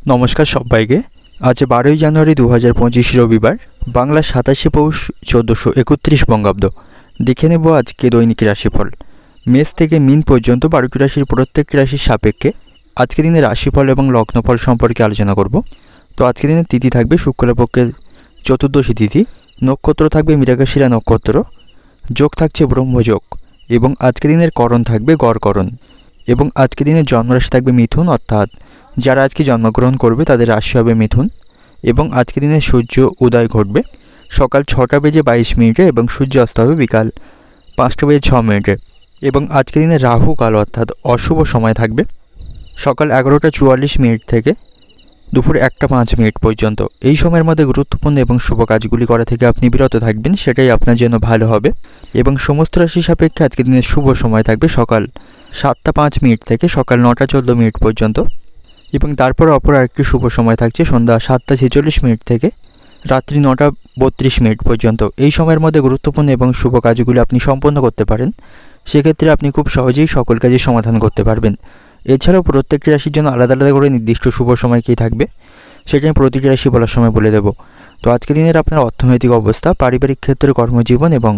নমস্কার সবাইকে। আজ 12ই জানুয়ারি 2025 রবিবার, বাংলা 27শে পৌষ 1431 বঙ্গাব্দ। দেখে নেব আজকে দৈনিক রাশিফল। মেষ থেকে মিন পর্যন্ত 12টি রাশির প্রত্যেকটি রাশির সাপেক্ষে আজকে দিনের রাশিফল এবং লগ্নফল সম্পর্কে আলোচনা করব। তো আজকে দিনের তিথি থাকবে শুক্লপক্ষের চতুর্দশী তিথি, নক্ষত্র থাকবে মৃগশিরা নক্ষত্র, যোগ থাকছে ব্রহ্মযোগ এবং আজকে দিনের করণ থাকবে গড়করণ এবং আজকে দিনের জন্মরাশি থাকবে মিথুন, অর্থাৎ যারা আজকে জন্মগ্রহণ করবে তাদের রাশি হবে মিথুন এবং আজকে দিনে সূর্য উদয় ঘটবে সকাল 6টা বেজে 22 মিনিটে এবং সূর্য অস্ত হবে বিকাল 5টা বেজে 6 মিনিটে এবং আজকে দিনে রাহু কাল অর্থাৎ অশুভ সময় থাকবে সকাল 11টা 44 মিনিট থেকে দুপুর 1টা 5 মিনিট পর্যন্ত। এই সময়ের মধ্যে গুরুত্বপূর্ণ এবং শুভ কাজগুলি করা থেকে আপনি বিরত থাকবেন, সেটাই আপনার জন্য ভালো হবে। এবং সমস্ত রাশি সাপেক্ষে আজকে দিনের শুভ সময় থাকবে সকাল 7টা 5 মিনিট থেকে সকাল 9টা 14 মিনিট পর্যন্ত এবং তারপর অপর আরেকটি শুভ সময় থাকছে সন্ধ্যা 7টা 46 মিনিট থেকে রাত্রি 9টা 32 মিনিট পর্যন্ত। এই সময়ের মধ্যে গুরুত্বপূর্ণ এবং শুভ কাজগুলি আপনি সম্পন্ন করতে পারেন, সেক্ষেত্রে আপনি খুব সহজেই সকল কাজের সমাধান করতে পারবেন। এছাড়াও প্রত্যেকটি রাশির জন্য আলাদা আলাদা করে নির্দিষ্ট শুভ সময় কী থাকবে সেটা আমি প্রতিটি রাশি বলার সময় বলে দেব। তো আজকের দিনের আপনার অর্থনৈতিক অবস্থা, পারিবারিক ক্ষেত্রে, কর্মজীবন এবং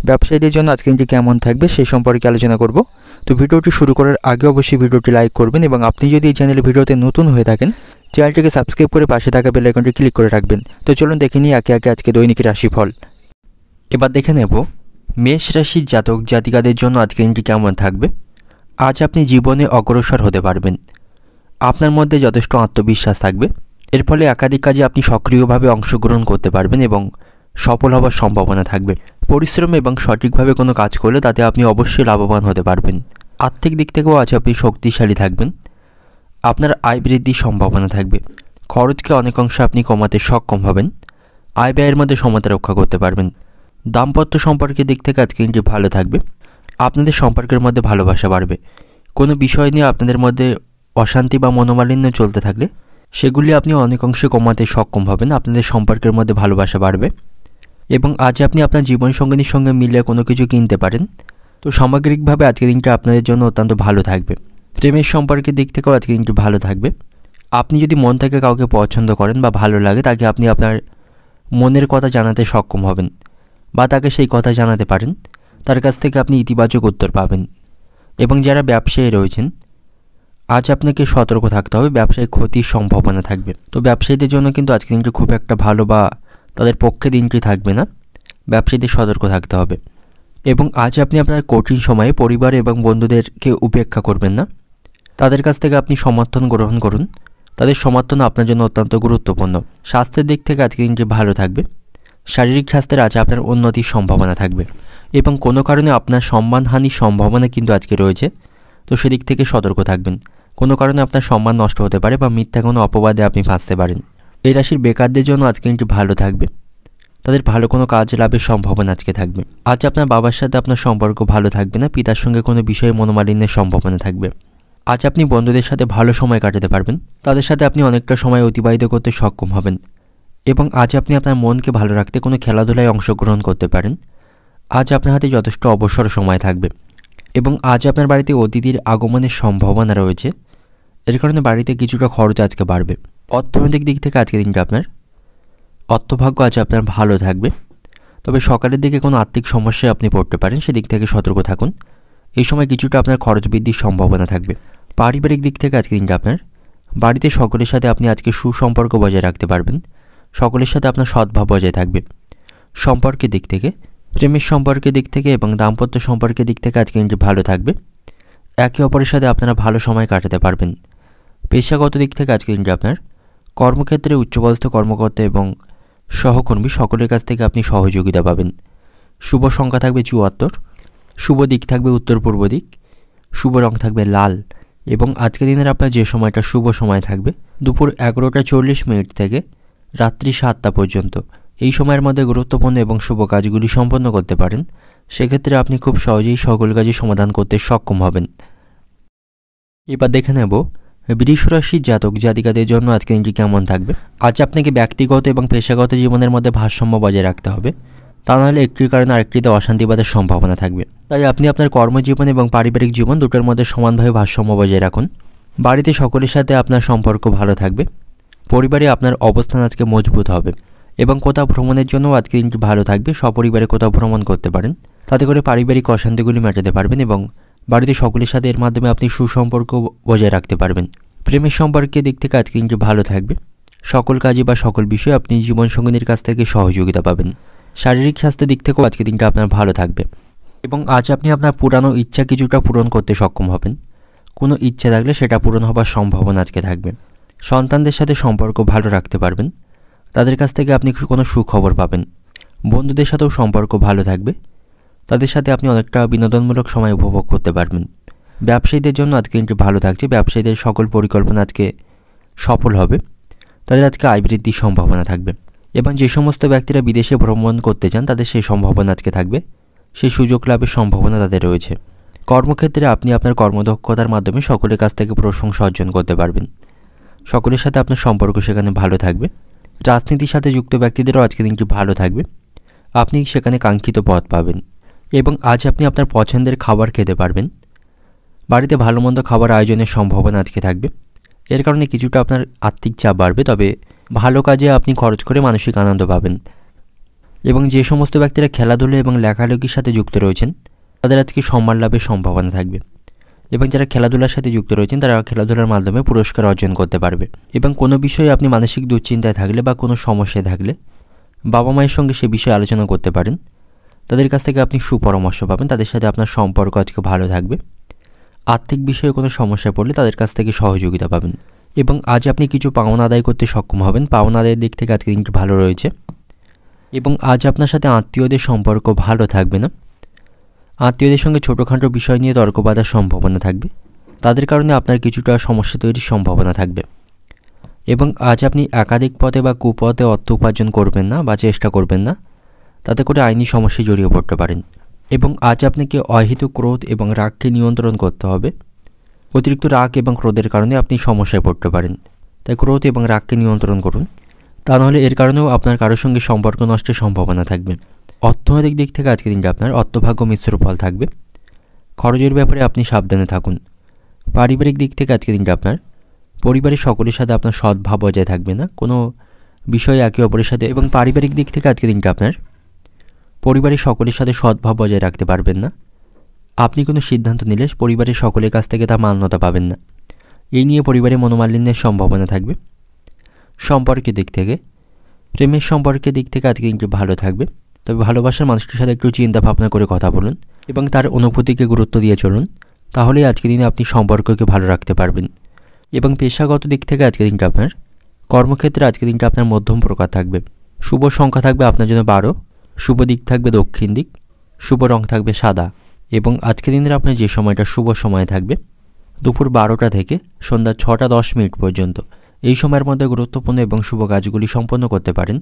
ব্যবসায়ীদের জন্য আজকের দিনটি কেমন থাকবে সেই সম্পর্কে আলোচনা করব। তো ভিডিওটি শুরু করার আগে অবশ্যই ভিডিওটি লাইক করবেন এবং আপনি যদি এই চ্যানেলে ভিডিওতে নতুন হয়ে থাকেন চ্যানেলটিকে সাবস্ক্রাইব করে পাশে থাকা বেল আইকনটি ক্লিক করে রাখবেন। তো চলুন দেখে নিই একে একে আজকে দৈনিক রাশিফল। এবার দেখে নেব মেষ রাশির জাতক জাতিকাদের জন্য আজকের দিনটি কেমন থাকবে। আজ আপনি জীবনে অগ্রসর হতে পারবেন, আপনার মধ্যে যথেষ্ট আত্মবিশ্বাস থাকবে, এর ফলে একাধিক কাজে আপনি সক্রিয়ভাবে অংশগ্রহণ করতে পারবেন এবং সফল হওয়ার সম্ভাবনা থাকবে। পরিশ্রম এবং সঠিকভাবে কোনো কাজ করলে তাতে আপনি অবশ্যই লাভবান হতে পারবেন। আর্থিক দিক থেকেও আজ আপনি শক্তিশালী থাকবেন, আপনার আয় বৃদ্ধির সম্ভাবনা থাকবে, খরচকে অনেকাংশে আপনি কমাতে সক্ষম হবেন, আয় ব্যয়ের মধ্যে সমতা রক্ষা করতে পারবেন। দাম্পত্য সম্পর্কের দিক থেকে আজকে দিনটি ভালো থাকবে, আপনাদের সম্পর্কের মধ্যে ভালোবাসা বাড়বে। কোনো বিষয় নিয়ে আপনাদের মধ্যে অশান্তি বা মনোমালিন্য চলতে থাকলে সেগুলি আপনি অনেকাংশে কমাতে সক্ষম হবেন, আপনাদের সম্পর্কের মধ্যে ভালোবাসা বাড়বে এবং আজ আপনি আপনার জীবনসঙ্গিনীর সঙ্গে মিলে কোনো কিছু কিনতে পারেন। তো সামগ্রিকভাবে আজকের দিনটা আপনাদের জন্য অত্যন্ত ভালো থাকবে। প্রেমের সম্পর্কের দিক থেকেও আজকের দিনটি ভালো থাকবে। আপনি যদি মন থেকে কাউকে পছন্দ করেন বা ভালো লাগে তাকে আপনি আপনার মনের কথা জানাতে সক্ষম হবেন বা তাকে সেই কথা জানাতে পারেন, তার কাছ থেকে আপনি ইতিবাচক উত্তর পাবেন। এবং যারা ব্যবসায়ী রয়েছেন আজ আপনাকে সতর্ক থাকতে হবে, ব্যবসায় ক্ষতির সম্ভাবনা থাকবে। তো ব্যবসায়ীদের জন্য কিন্তু আজকের দিনটি খুব একটা ভালো বা তাদের পক্ষে দিনটি থাকবে না, ব্যবসায়ীদের সতর্ক থাকতে হবে। এবং আজ আপনি আপনার কঠিন সময়ে পরিবার এবং বন্ধুদেরকে উপেক্ষা করবেন না, তাদের কাছ থেকে আপনি সমর্থন গ্রহণ করুন, তাদের সমর্থন আপনার জন্য অত্যন্ত গুরুত্বপূর্ণ। স্বাস্থ্যের দিক থেকে আজকের দিনটি ভালো থাকবে, শারীরিক স্বাস্থ্যের আজ আপনার উন্নতির সম্ভাবনা থাকবে এবং কোনো কারণে আপনার সম্মানহানির সম্ভাবনা কিন্তু আজকে রয়েছে, তো সেদিক থেকে সতর্ক থাকবেন। কোনো কারণে আপনার সম্মান নষ্ট হতে পারে বা মিথ্যা কোনো অপবাদে আপনি ফাঁসতে পারেন। এই রাশির বেকারদের জন্য আজকে দিনটি ভালো থাকবে, তাদের ভালো কোনো কাজ লাভের সম্ভাবনা আজকে থাকবে। আজ আপনার বাবার সাথে আপনার সম্পর্ক ভালো থাকবে না, পিতার সঙ্গে কোনো বিষয়ে মনোমালিন্যের সম্ভাবনা থাকবে। আজ আপনি বন্ধুদের সাথে ভালো সময় কাটাতে পারবেন, তাদের সাথে আপনি অনেকটা সময় অতিবাহিত করতে সক্ষম হবেন এবং আজ আপনি আপনার মনকে ভালো রাখতে কোনো খেলাধুলায় অংশগ্রহণ করতে পারেন। আজ আপনার হাতে যথেষ্ট অবসর সময় থাকবে এবং আজ আপনার বাড়িতে অতিথির আগমনের সম্ভাবনা রয়েছে, এর কারণে বাড়িতে কিছুটা খরচ আজকে বাড়বে। অর্থনৈতিক দিক থেকে আজকের দিনটা আপনার অর্থভাগ্য আজ আপনার ভালো থাকবে, তবে সকালের দিকে কোনো আর্থিক সমস্যায় আপনি পড়তে পারেন, সেদিক থেকে সতর্ক থাকুন। এই সময় কিছুটা আপনার খরচ বৃদ্ধির সম্ভাবনা থাকবে। পারিবারিক দিক থেকে আজকের দিনটা আপনার বাড়িতে সকলের সাথে আপনি আজকে সুসম্পর্ক বজায় রাখতে পারবেন, সকলের সাথে আপনার সদ্ভাব বজায় থাকবে। সম্পর্কের দিক থেকে, প্রেমের সম্পর্কের দিক থেকে এবং দাম্পত্য সম্পর্কের দিক থেকে আজকের দিনটি ভালো থাকবে, একে অপরের সাথে আপনারা ভালো সময় কাটাতে পারবেন। পেশাগত দিক থেকে আজকের দিনটি আপনার কর্মক্ষেত্রে উচ্চপদস্থ কর্মকর্তা এবং সহকর্মী সকলের কাছ থেকে আপনি সহযোগিতা পাবেন। শুভ সংখ্যা থাকবে 74, শুভ দিক থাকবে উত্তর পূর্ব দিক, শুভ রং থাকবে লাল এবং আজকের দিনের আপনার যে সময়টা শুভ সময় থাকবে দুপুর 11টা 40 মিনিট থেকে রাত্রি 7টা পর্যন্ত। এই সময়ের মধ্যে গুরুত্বপূর্ণ এবং শুভ কাজগুলি সম্পন্ন করতে পারেন, সেক্ষেত্রে আপনি খুব সহজেই সকল কাজই সমাধান করতে সক্ষম হবেন। এবার দেখে নেব বৃষ রাশির জাতক জাতিকাদের জন্য আজকের দিনটি কেমন থাকবে। আজ আপনাকে ব্যক্তিগত এবং পেশাগত জীবনের মধ্যে ভারসাম্য বজায় রাখতে হবে, তা নাহলে একটির কারণে আরেকটিতে অশান্তিবাদের সম্ভাবনা থাকবে। তাই আপনি আপনার কর্মজীবন এবং পারিবারিক জীবন দুটোর মধ্যে সমানভাবে ভারসাম্য বজায় রাখুন। বাড়িতে সকলের সাথে আপনার সম্পর্ক ভালো থাকবে, পরিবারে আপনার অবস্থান আজকে মজবুত হবে এবং কোথাও ভ্রমণের জন্য আজকে দিনটি ভালো থাকবে। সপরিবারে কোথাও ভ্রমণ করতে পারেন, তাতে করে পারিবারিক অশান্তিগুলি মেটাতে পারবেন এবং বাড়িতে সকলের সাথে এর মাধ্যমে আপনি সুসম্পর্ক বজায় রাখতে পারবেন। প্রেমের সম্পর্কের দিক থেকে আজকে দিনটি ভালো থাকবে। সকল কাজে বা সকল বিষয়ে আপনি জীবনসঙ্গিনীর কাছ থেকে সহযোগিতা পাবেন। শারীরিক স্বাস্থ্যের দিক থেকেও আজকে দিনটা আপনার ভালো থাকবে এবং আজ আপনি আপনার পুরানো ইচ্ছা কিছুটা পূরণ করতে সক্ষম হবেন। কোনো ইচ্ছা থাকলে সেটা পূরণ হবার সম্ভাবনা আজকে থাকবে। সন্তানদের সাথে সম্পর্ক ভালো রাখতে পারবেন, তাদের কাছ থেকে আপনি কোনো সুখবর পাবেন। বন্ধুদের সাথেও সম্পর্ক ভালো থাকবে, তাদের সাথে আপনি অনেকটা বিনোদনমূলক সময় উপভোগ করতে পারবেন। ব্যবসায়ীদের জন্য আজকে দিনটি ভালো থাকছে। ব্যবসায়ীদের সকল পরিকল্পনা আজকে সফল হবে, তাদের আজকে আয় বৃদ্ধির সম্ভাবনা থাকবে এবং যে সমস্ত ব্যক্তিরা বিদেশে ভ্রমণ করতে চান তাদের সেই সম্ভাবনা আজকে থাকবে, সেই সুযোগ লাভের সম্ভাবনা তাদের রয়েছে। কর্মক্ষেত্রে আপনি আপনার কর্মদক্ষতার মাধ্যমে সকলের কাছ থেকে প্রশংসা অর্জন করতে পারবেন। সকলের সাথে আপনার সম্পর্ক সেখানে ভালো থাকবে। রাজনীতির সাথে যুক্ত ব্যক্তিদেরও আজকে দিনটি ভালো থাকবে, আপনি সেখানে কাঙ্ক্ষিত পদ পাবেন এবং আজ আপনি আপনার পছন্দের খাবার খেতে পারবেন। বাড়িতে ভালো মন্দ খাবার আয়োজনের সম্ভাবনা আজকে থাকবে, এর কারণে কিছুটা আপনার আর্থিক চাপ বাড়বে, তবে ভালো কাজে আপনি খরচ করে মানসিক আনন্দ পাবেন। এবং যে সমস্ত ব্যক্তিরা খেলাধুলা এবং লেখালেখির সাথে যুক্ত রয়েছেন তাদের আজকে সম্মান লাভের সম্ভাবনা থাকবে এবং যারা খেলাধুলার সাথে যুক্ত রয়েছেন তারা খেলাধুলার মাধ্যমে পুরস্কার অর্জন করতে পারবে। এবং কোনো বিষয়ে আপনি মানসিক দুশ্চিন্তায় থাকলে বা কোনো সমস্যায় থাকলে বাবা মায়ের সঙ্গে সে বিষয়ে আলোচনা করতে পারেন, তাদের কাছ থেকে আপনি সুপরামর্শ পাবেন, তাদের সাথে আপনার সম্পর্ক আজকে ভালো থাকবে। আর্থিক বিষয়ে কোনো সমস্যায় পড়লে তাদের কাছ থেকে সহযোগিতা পাবেন এবং আজ আপনি কিছু পাওনা আদায় করতে সক্ষম হবেন। পাওনা আদায়ের দিক থেকে আজকে দিনটি ভালো রয়েছে এবং আজ আপনার সাথে আত্মীয়দের সম্পর্ক ভালো থাকবে না। আত্মীয়দের সঙ্গে ছোটোখাটো বিষয় নিয়ে তর্ক বাঁধার সম্ভাবনা থাকবে, তাদের কারণে আপনার কিছুটা সমস্যা তৈরির সম্ভাবনা থাকবে এবং আজ আপনি একাধিক পথে বা কুপথে অর্থ উপার্জন করবেন না বা চেষ্টা করবেন না, তাতে করে আইনি সমস্যায় জড়িয়ে পড়তে পারেন। এবং আজ আপনাকে অহেতুক ক্রোধ এবং রাগকে নিয়ন্ত্রণ করতে হবে। অতিরিক্ত রাগ এবং ক্রোধের কারণে আপনি সমস্যায় পড়তে পারেন, তাই ক্রোধ এবং রাগকে নিয়ন্ত্রণ করুন, তা নাহলে এর কারণেও আপনার কারোর সঙ্গে সম্পর্ক নষ্টের সম্ভাবনা থাকবে। অর্থনৈতিক দিক থেকে আজকে দিনটা আপনার অর্থভাগ্য মিশ্র ফল থাকবে, খরচের ব্যাপারে আপনি সাবধানে থাকুন। পারিবারিক দিক থেকে আজকে দিনটা আপনার পরিবারের সকলের সাথে আপনার সদ্ভাব বজায় থাকবে না, কোনো বিষয়ে একে অপরের সাথে। এবং পারিবারিক দিক থেকে আজকে দিনটা আপনার পরিবারের সকলের সাথে সদ্ভাব বজায় রাখতে পারবেন না। আপনি কোনো সিদ্ধান্ত নিলে পরিবারের সকলের কাছ থেকে তা মান্যতা পাবেন না, এই নিয়ে পরিবারে মনোমালিন্যের সম্ভাবনা থাকবে। সম্পর্কের দিক থেকে প্রেমের সম্পর্কের দিক থেকে আজকে দিনটি ভালো থাকবে, তবে ভালোবাসার মানুষটির সাথে একটু চিন্তা ভাবনা করে কথা বলুন এবং তার অনুভূতিকে গুরুত্ব দিয়ে চলুন, তাহলেই আজকের দিনে আপনি সম্পর্ককে ভালো রাখতে পারবেন। এবং পেশাগত দিক থেকে আজকের দিনটা আপনার কর্মক্ষেত্রে আজকের দিনটা আপনার মধ্যম প্রকার থাকবে। শুভ সংখ্যা থাকবে আপনার জন্য 12, শুভ দিক থাকবে দক্ষিণ দিক, শুভ রং থাকবে সাদা। এবং আজকের দিনের আপনার যে সময়টা শুভ সময় থাকবে দুপুর 12টা থেকে সন্ধ্যা 6টা 10 মিনিট পর্যন্ত, এই সময়ের মধ্যে গুরুত্বপূর্ণ এবং শুভ কাজগুলি সম্পন্ন করতে পারেন।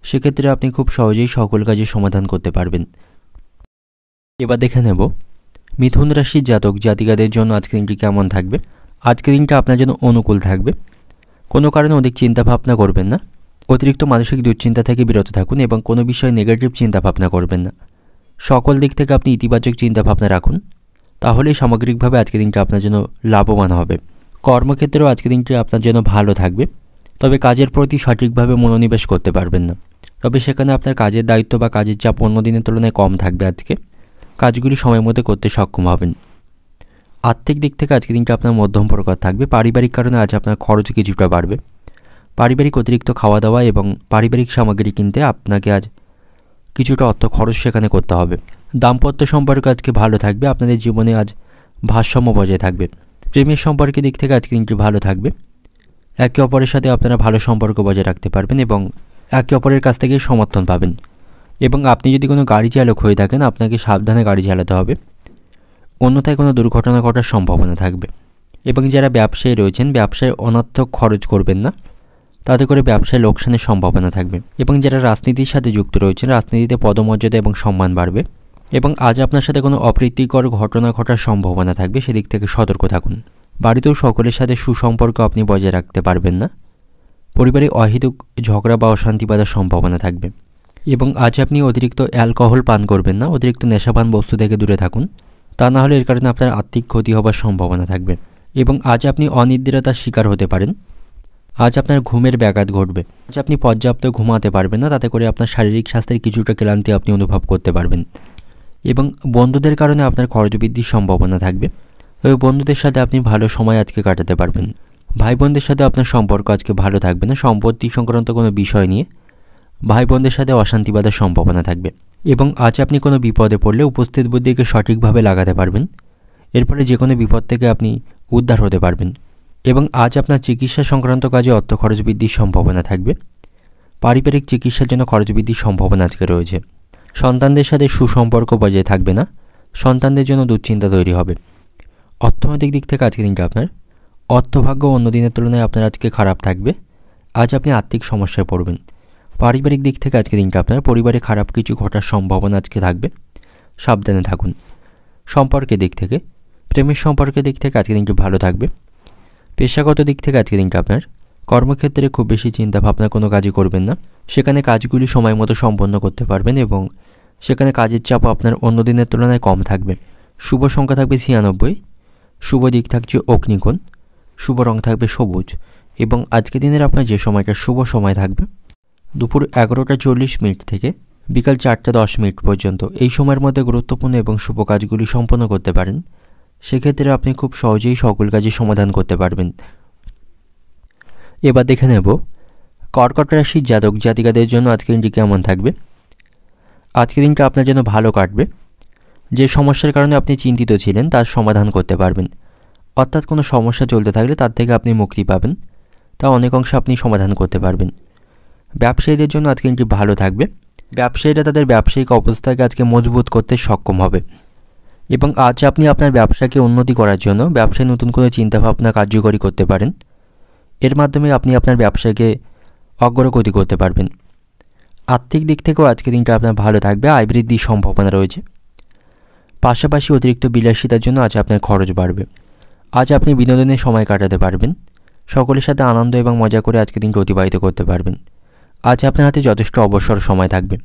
সেক্ষেত্রে আপনি খুব সহজেই সকল কাজের সমাধান করতে পারবেন। এবার দেখে নেব মিথুন রাশির জাতক জাতিকাদের জন্য আজকের দিনটি কেমন থাকবে। আজকের দিনটা আপনার জন্য অনুকূল থাকবে, কোনো কারণে অধিক চিন্তা ভাবনা করবেন না, অতিরিক্ত মানসিক দুশ্চিন্তা থেকে বিরত থাকুন এবং কোনো বিষয়ে নেগেটিভ চিন্তা ভাবনা করবেন না। সকল দিক থেকে আপনি ইতিবাচক চিন্তা ভাবনা রাখুন, তাহলেই সামগ্রিকভাবে আজকের দিনটা আপনার জন্য লাভবান হবে। কর্মক্ষেত্রেও আজকের দিনটি আপনার জন্য ভালো থাকবে, তবে কাজের প্রতি সঠিকভাবে মনোনিবেশ করতে পারবেন না, তবে সেখানে আপনার কাজের দায়িত্ব বা কাজের চাপ অন্য দিনের তুলনায় কম থাকবে। আজকে কাজগুলি সময়ের মধ্যে করতে সক্ষম হবেন। আর্থিক দিক থেকে আজকের দিনটা আপনার মধ্যম প্রকার থাকবে। পারিবারিক কারণে আজ আপনার খরচ কিছুটা বাড়বে। পারিবারিক অতিরিক্ত খাওয়া দাওয়া এবং পারিবারিক সামগ্রী কিনতে আপনাকে আজ কিছুটা অর্থ খরচ সেখানে করতে হবে। দাম্পত্য সম্পর্ক আজকে ভালো থাকবে, আপনাদের জীবনে আজ ভারসাম্য বজায় থাকবে। প্রেমের সম্পর্কের দিক থেকে আজকের দিনটি ভালো থাকবে, একে অপরের সাথে আপনারা ভালো সম্পর্ক বজায় রাখতে পারবেন এবং একে অপরের কাছ থেকে সমর্থন পাবেন। এবং আপনি যদি কোনো গাড়ি চালক হয়ে থাকেন আপনাকে সাবধানে গাড়ি চালাতে হবে, অন্যথায় কোনো দুর্ঘটনা ঘটার সম্ভাবনা থাকবে। এবং যারা ব্যবসায়ী রয়েছেন ব্যবসায় অনর্থক খরচ করবেন না, তাতে করে ব্যবসায় লোকসানের সম্ভাবনা থাকবে। এবং যারা রাজনীতির সাথে যুক্ত রয়েছেন রাজনীতিতে পদমর্যাদা এবং সম্মান বাড়বে। এবং আজ আপনার সাথে কোনো অপ্রীতিকর ঘটনা ঘটার সম্ভাবনা থাকবে, সেদিক থেকে সতর্ক থাকুন। বাড়িতেও সকলের সাথে সুসম্পর্ক আপনি বজায় রাখতে পারবেন না, পরিবারে অহেতুক ঝগড়া বা অশান্তি বাঁধার সম্ভাবনা থাকবে। এবং আজ আপনি অতিরিক্ত অ্যালকোহল পান করবেন না, অতিরিক্ত নেশাপান বস্তু থেকে দূরে থাকুন, তা না হলে এর কারণে আপনার আর্থিক ক্ষতি হবার সম্ভাবনা থাকবে। এবং আজ আপনি অনিদ্রাতার শিকার হতে পারেন, আজ আপনার ঘুমের ব্যাঘাত ঘটবে। আজ আপনি পর্যাপ্ত ঘুমাতে পারবেন না, তাতে করে আপনার শারীরিক স্বাস্থ্যের কিছুটা ক্লান্তি আপনি অনুভব করতে পারবেন। এবং বন্ধুদের কারণে আপনার খরচ বৃদ্ধির সম্ভাবনা থাকবে। তবে বন্ধুদের সাথে আপনি ভালো সময় আজকে কাটাতে পারবেন। ভাই বোনদের সাথে আপনার সম্পর্ক আজকে ভালো থাকবে না। সম্পত্তি সংক্রান্ত কোনো বিষয় নিয়ে ভাই বোনদের সাথে অশান্তি বাঁধার সম্ভাবনা থাকবে। এবং আজ আপনি কোনো বিপদে পড়লে উপস্থিত বুদ্ধিকে সঠিকভাবে লাগাতে পারবেন। এর ফলে যে কোনো বিপদ থেকে আপনি উদ্ধার হতে পারবেন। এবং আজ আপনার চিকিৎসা সংক্রান্ত কাজে অর্থ খরচ বৃদ্ধির সম্ভাবনা থাকবে। পারিবারিক চিকিৎসার জন্য খরচ বৃদ্ধির সম্ভাবনা আজকে রয়েছে। সন্তানদের সাথে সুসম্পর্ক বজায় থাকবে না। সন্তানদের জন্য দুশ্চিন্তা তৈরি হবে। অর্থনৈতিক দিক থেকে আজকে দিনটা আপনার অর্থভাগ্য অন্য দিনের তুলনায় আপনার আজকে খারাপ থাকবে। আজ আপনি আর্থিক সমস্যায় পড়বেন। পারিবারিক দিক থেকে আজকে দিনটা আপনার পরিবারে খারাপ কিছু ঘটার সম্ভাবনা আজকে থাকবে। সাবধানে থাকুন। সম্পর্কের দিক থেকে প্রেমের সম্পর্কের দিক থেকে আজকে দিনটি ভালো থাকবে। পেশাগত দিক থেকে আজকে দিনটা আপনার কর্মক্ষেত্রে খুব বেশি চিন্তা ভাবনা কোনো কাজই করবেন না। সেখানে কাজগুলি সময় মতো সম্পন্ন করতে পারবেন এবং সেখানে কাজের চাপ আপনার অন্য দিনের তুলনায় কম থাকবে। শুভ সংখ্যা থাকবে 96। শুভ দিক থাকছে অগ্নিকোণ। শুভ রং থাকবে সবুজ। এবং আজকে দিনের আপনার যে সময়টা শুভ সময় থাকবে দুপুর 11:40 থেকে বিকাল 4:10 পর্যন্ত। এই সময়ের মধ্যে গুরুত্বপূর্ণ এবং শুভ কাজগুলি সম্পন্ন করতে পারেন। সেক্ষেত্রে আপনি খুব সহজেই সকল কাজের সমাধান করতে পারবেন। এবার দেখে নেব কর্কট রাশির জাতক জাতিকাদের জন্য আজকের দিনটি কেমন থাকবে। আজকের দিনটা আপনার জন্য ভালো কাটবে। যে সমস্যার কারণে আপনি চিন্তিত ছিলেন তার সমাধান করতে পারবেন। অর্থাৎ কোনো সমস্যা চলতে থাকলে তার থেকে আপনি মুক্তি পাবেন। তা অনেক অংশে আপনি সমাধান করতে পারবেন। ব্যবসায়ীদের জন্য আজকে দিনটি ভালো থাকবে। ব্যবসায়ীরা তাদের ব্যবসায়িক অবস্থাকে আজকে মজবুত করতে সক্ষম হবে। এবং আজ আপনি আপনার ব্যবসাকে উন্নতি করার জন্য ব্যবসায় নতুন কোনো চিন্তাভাবনা কার্যকরী করতে পারেন। এর মাধ্যমে আপনি আপনার ব্যবসাকে অগ্রগতি করতে পারবেন। আর্থিক দিক থেকেও আজকের দিনটা আপনার ভালো থাকবে। আয় বৃদ্ধির সম্ভাবনা রয়েছে। পাশাপাশি অতিরিক্ত বিলাসিতার জন্য আজ আপনার খরচ বাড়বে। আজ আপনি বিনোদনের সময় কাটাতে পারবেন। সকলের সাথে আনন্দ এবং মজা করে আজকের দিনটি অতিবাহিত করতে পারবেন। আজ আপনার হাতে যথেষ্ট অবসর সময় থাকবে।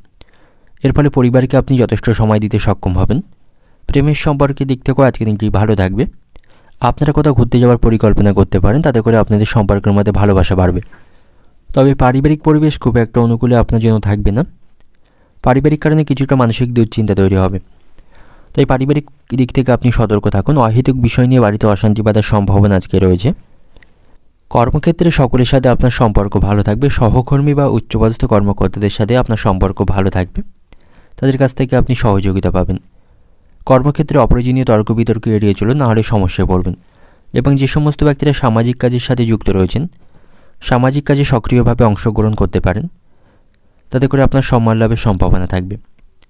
এর ফলে পরিবারকে আপনি যথেষ্ট সময় দিতে সক্ষম হবেন। প্রেমের সম্পর্কের দিক থেকেও আজকের দিনটি ভালো থাকবে। আপনারা কোথাও ঘুরতে যাওয়ার পরিকল্পনা করতে পারেন, তাতে করে আপনাদের সম্পর্কের মধ্যে ভালোবাসা বাড়বে। তবে পারিবারিক পরিবেশ খুব একটা অনুকূলে আপনার জন্য থাকবে না। পারিবারিক কারণে কিছুটা মানসিক দুশ্চিন্তা তৈরি হবে। তাই পারিবারিক দিক থেকে আপনি সতর্ক থাকুন। অহেতুক বিষয় নিয়ে বাড়িতে অশান্তি বাঁধার সম্ভাবনা আজকে রয়েছে। কর্মক্ষেত্রে সকলের সাথে আপনার সম্পর্ক ভালো থাকবে। সহকর্মী বা উচ্চপদস্থ কর্মকর্তাদের সাথে আপনার সম্পর্ক ভালো থাকবে। তাদের কাছ থেকে আপনি সহযোগিতা পাবেন। কর্মক্ষেত্রে অপ্রয়োজনীয় তর্ক বিতর্ক এড়িয়ে চলুন, নাহলে সমস্যায় পড়বেন। এবং যে সমস্ত ব্যক্তিরা সামাজিক কাজের সাথে যুক্ত রয়েছেন সামাজিক কাজে সক্রিয়ভাবে অংশগ্রহণ করতে পারেন, তাতে করে আপনার সম্মান লাভের সম্ভাবনা থাকবে।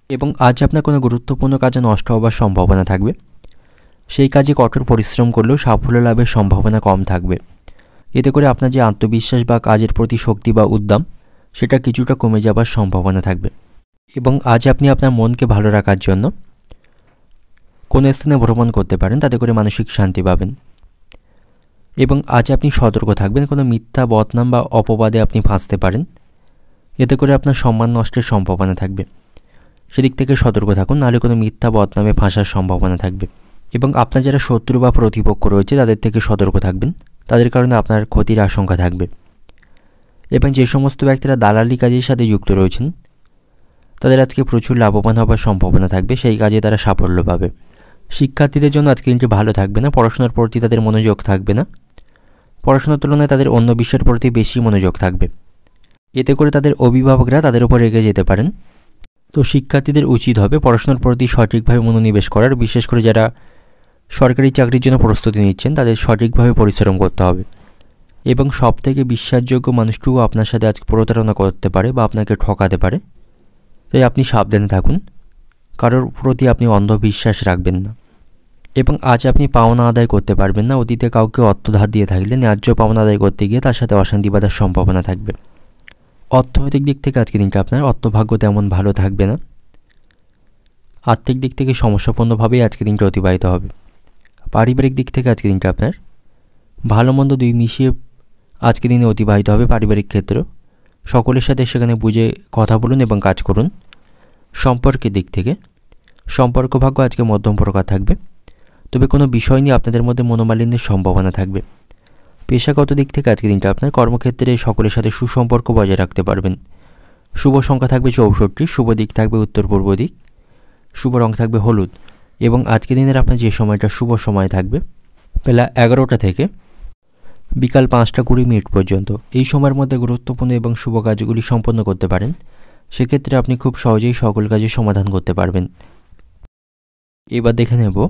এবং আজ আপনার কোনো গুরুত্বপূর্ণ কাজে নষ্ট হওয়ার সম্ভাবনা থাকবে। সেই কাজে কঠোর পরিশ্রম করলেও সাফল্য লাভের সম্ভাবনা কম থাকবে। এতে করে আপনার যে আত্মবিশ্বাস বা কাজের প্রতি শক্তি বা উদ্যম সেটা কিছুটা কমে যাবার সম্ভাবনা থাকবে। এবং আজ আপনি আপনার মনকে ভালো রাখার জন্য কোনো স্থানে ভ্রমণ করতে পারেন, তাতে করে মানসিক শান্তি পাবেন। এবং আজ আপনি সতর্ক থাকবেন। কোনো মিথ্যা বদনাম বা অপবাদে আপনি ফাঁসতে পারেন। এতে করে আপনার সম্মান নষ্টের সম্ভাবনা থাকবে। সেদিক থেকে সতর্ক থাকুন, নাহলে কোনো মিথ্যা বদনামে ফাঁসার সম্ভাবনা থাকবে। এবং আপনার যারা শত্রু বা প্রতিপক্ষ রয়েছে তাদের থেকে সতর্ক থাকবেন। তাদের কারণে আপনার ক্ষতির আশঙ্কা থাকবে। এবং যে সমস্ত ব্যক্তিরা দালালি কাজের সাথে যুক্ত রয়েছেন তাদের আজকে প্রচুর লাভবান হওয়ার সম্ভাবনা থাকবে। সেই কাজে তারা সাফল্য পাবে। শিক্ষার্থীদের জন্য আজকে দিনটি ভালো থাকবে না। পড়াশোনার প্রতি তাদের মনোযোগ থাকবে না। পড়াশোনার তুলনায় তাদের অন্য বিষয়ের প্রতি বেশি মনোযোগ থাকবে। এতে করে তাদের অভিভাবকরা তাদের উপর রেগে যেতে পারেন। তো শিক্ষার্থীদের উচিত হবে পড়াশোনার প্রতি সঠিকভাবে মনোনিবেশ করার। বিশেষ করে যারা সরকারি চাকরির জন্য প্রস্তুতি নিচ্ছেন তাদের সঠিকভাবে পরিশ্রম করতে হবে। এবং সবথেকে বিশ্বাসযোগ্য মানুষটিও আপনার সাথে আজকে প্রতারণা করতে পারে বা আপনাকে ঠকাতে পারে। তাই আপনি সাবধানে থাকুন। কারোর প্রতি আপনি অন্ধবিশ্বাস রাখবেন না। এবং আজ আপনি পাওনা আদায় করতে পারবেন না। অতীতে কাউকে অর্থ ধার দিয়ে থাকলে ন্যায্য পাওনা আদায় করতে গিয়ে তার সাথে অশান্তি বাঁধার সম্ভাবনা থাকবে। অর্থনৈতিক দিক থেকে আজকে দিনটা আপনার অর্থভাগ্য তেমন ভালো থাকবে না। আর্থিক দিক থেকে সমস্যাপূর্ণভাবেই আজকে দিনটা অতিবাহিত হবে। পারিবারিক দিক থেকে আজকে দিনটা আপনার ভালো মন্দ দুই মিশিয়ে আজকে দিনে অতিবাহিত হবে। পারিবারিক ক্ষেত্র সকলের সাথে সেখানে বুঝে কথা বলুন এবং কাজ করুন। সম্পর্কের দিক থেকে সম্পর্ক ভাগ্য আজকে মধ্যম প্রকার থাকবে। তবে কোনো বিষয় নিয়ে আপনাদের মধ্যে মনোমালিন্যের সম্ভাবনা থাকবে। পেশাগত দিক থেকে আজকের দিনটা আপনার কর্মক্ষেত্রে সকলের সাথে সুসম্পর্ক বজায় রাখতে পারবেন। শুভ সংখ্যা থাকবে 64, শুভ দিক থাকবে উত্তর পূর্ব দিক, শুভ রং থাকবে হলুদ। এবং আজকের দিনের আপনার যে সময়টা শুভ সময় থাকবে বেলা 11টা থেকে বিকাল 5টা 20 মিনিট পর্যন্ত। এই সময়ের মধ্যে গুরুত্বপূর্ণ এবং শুভ কাজগুলি সম্পন্ন করতে পারেন। সেক্ষেত্রে আপনি খুব সহজেই সকল কাজের সমাধান করতে পারবেন। এবার দেখে নেব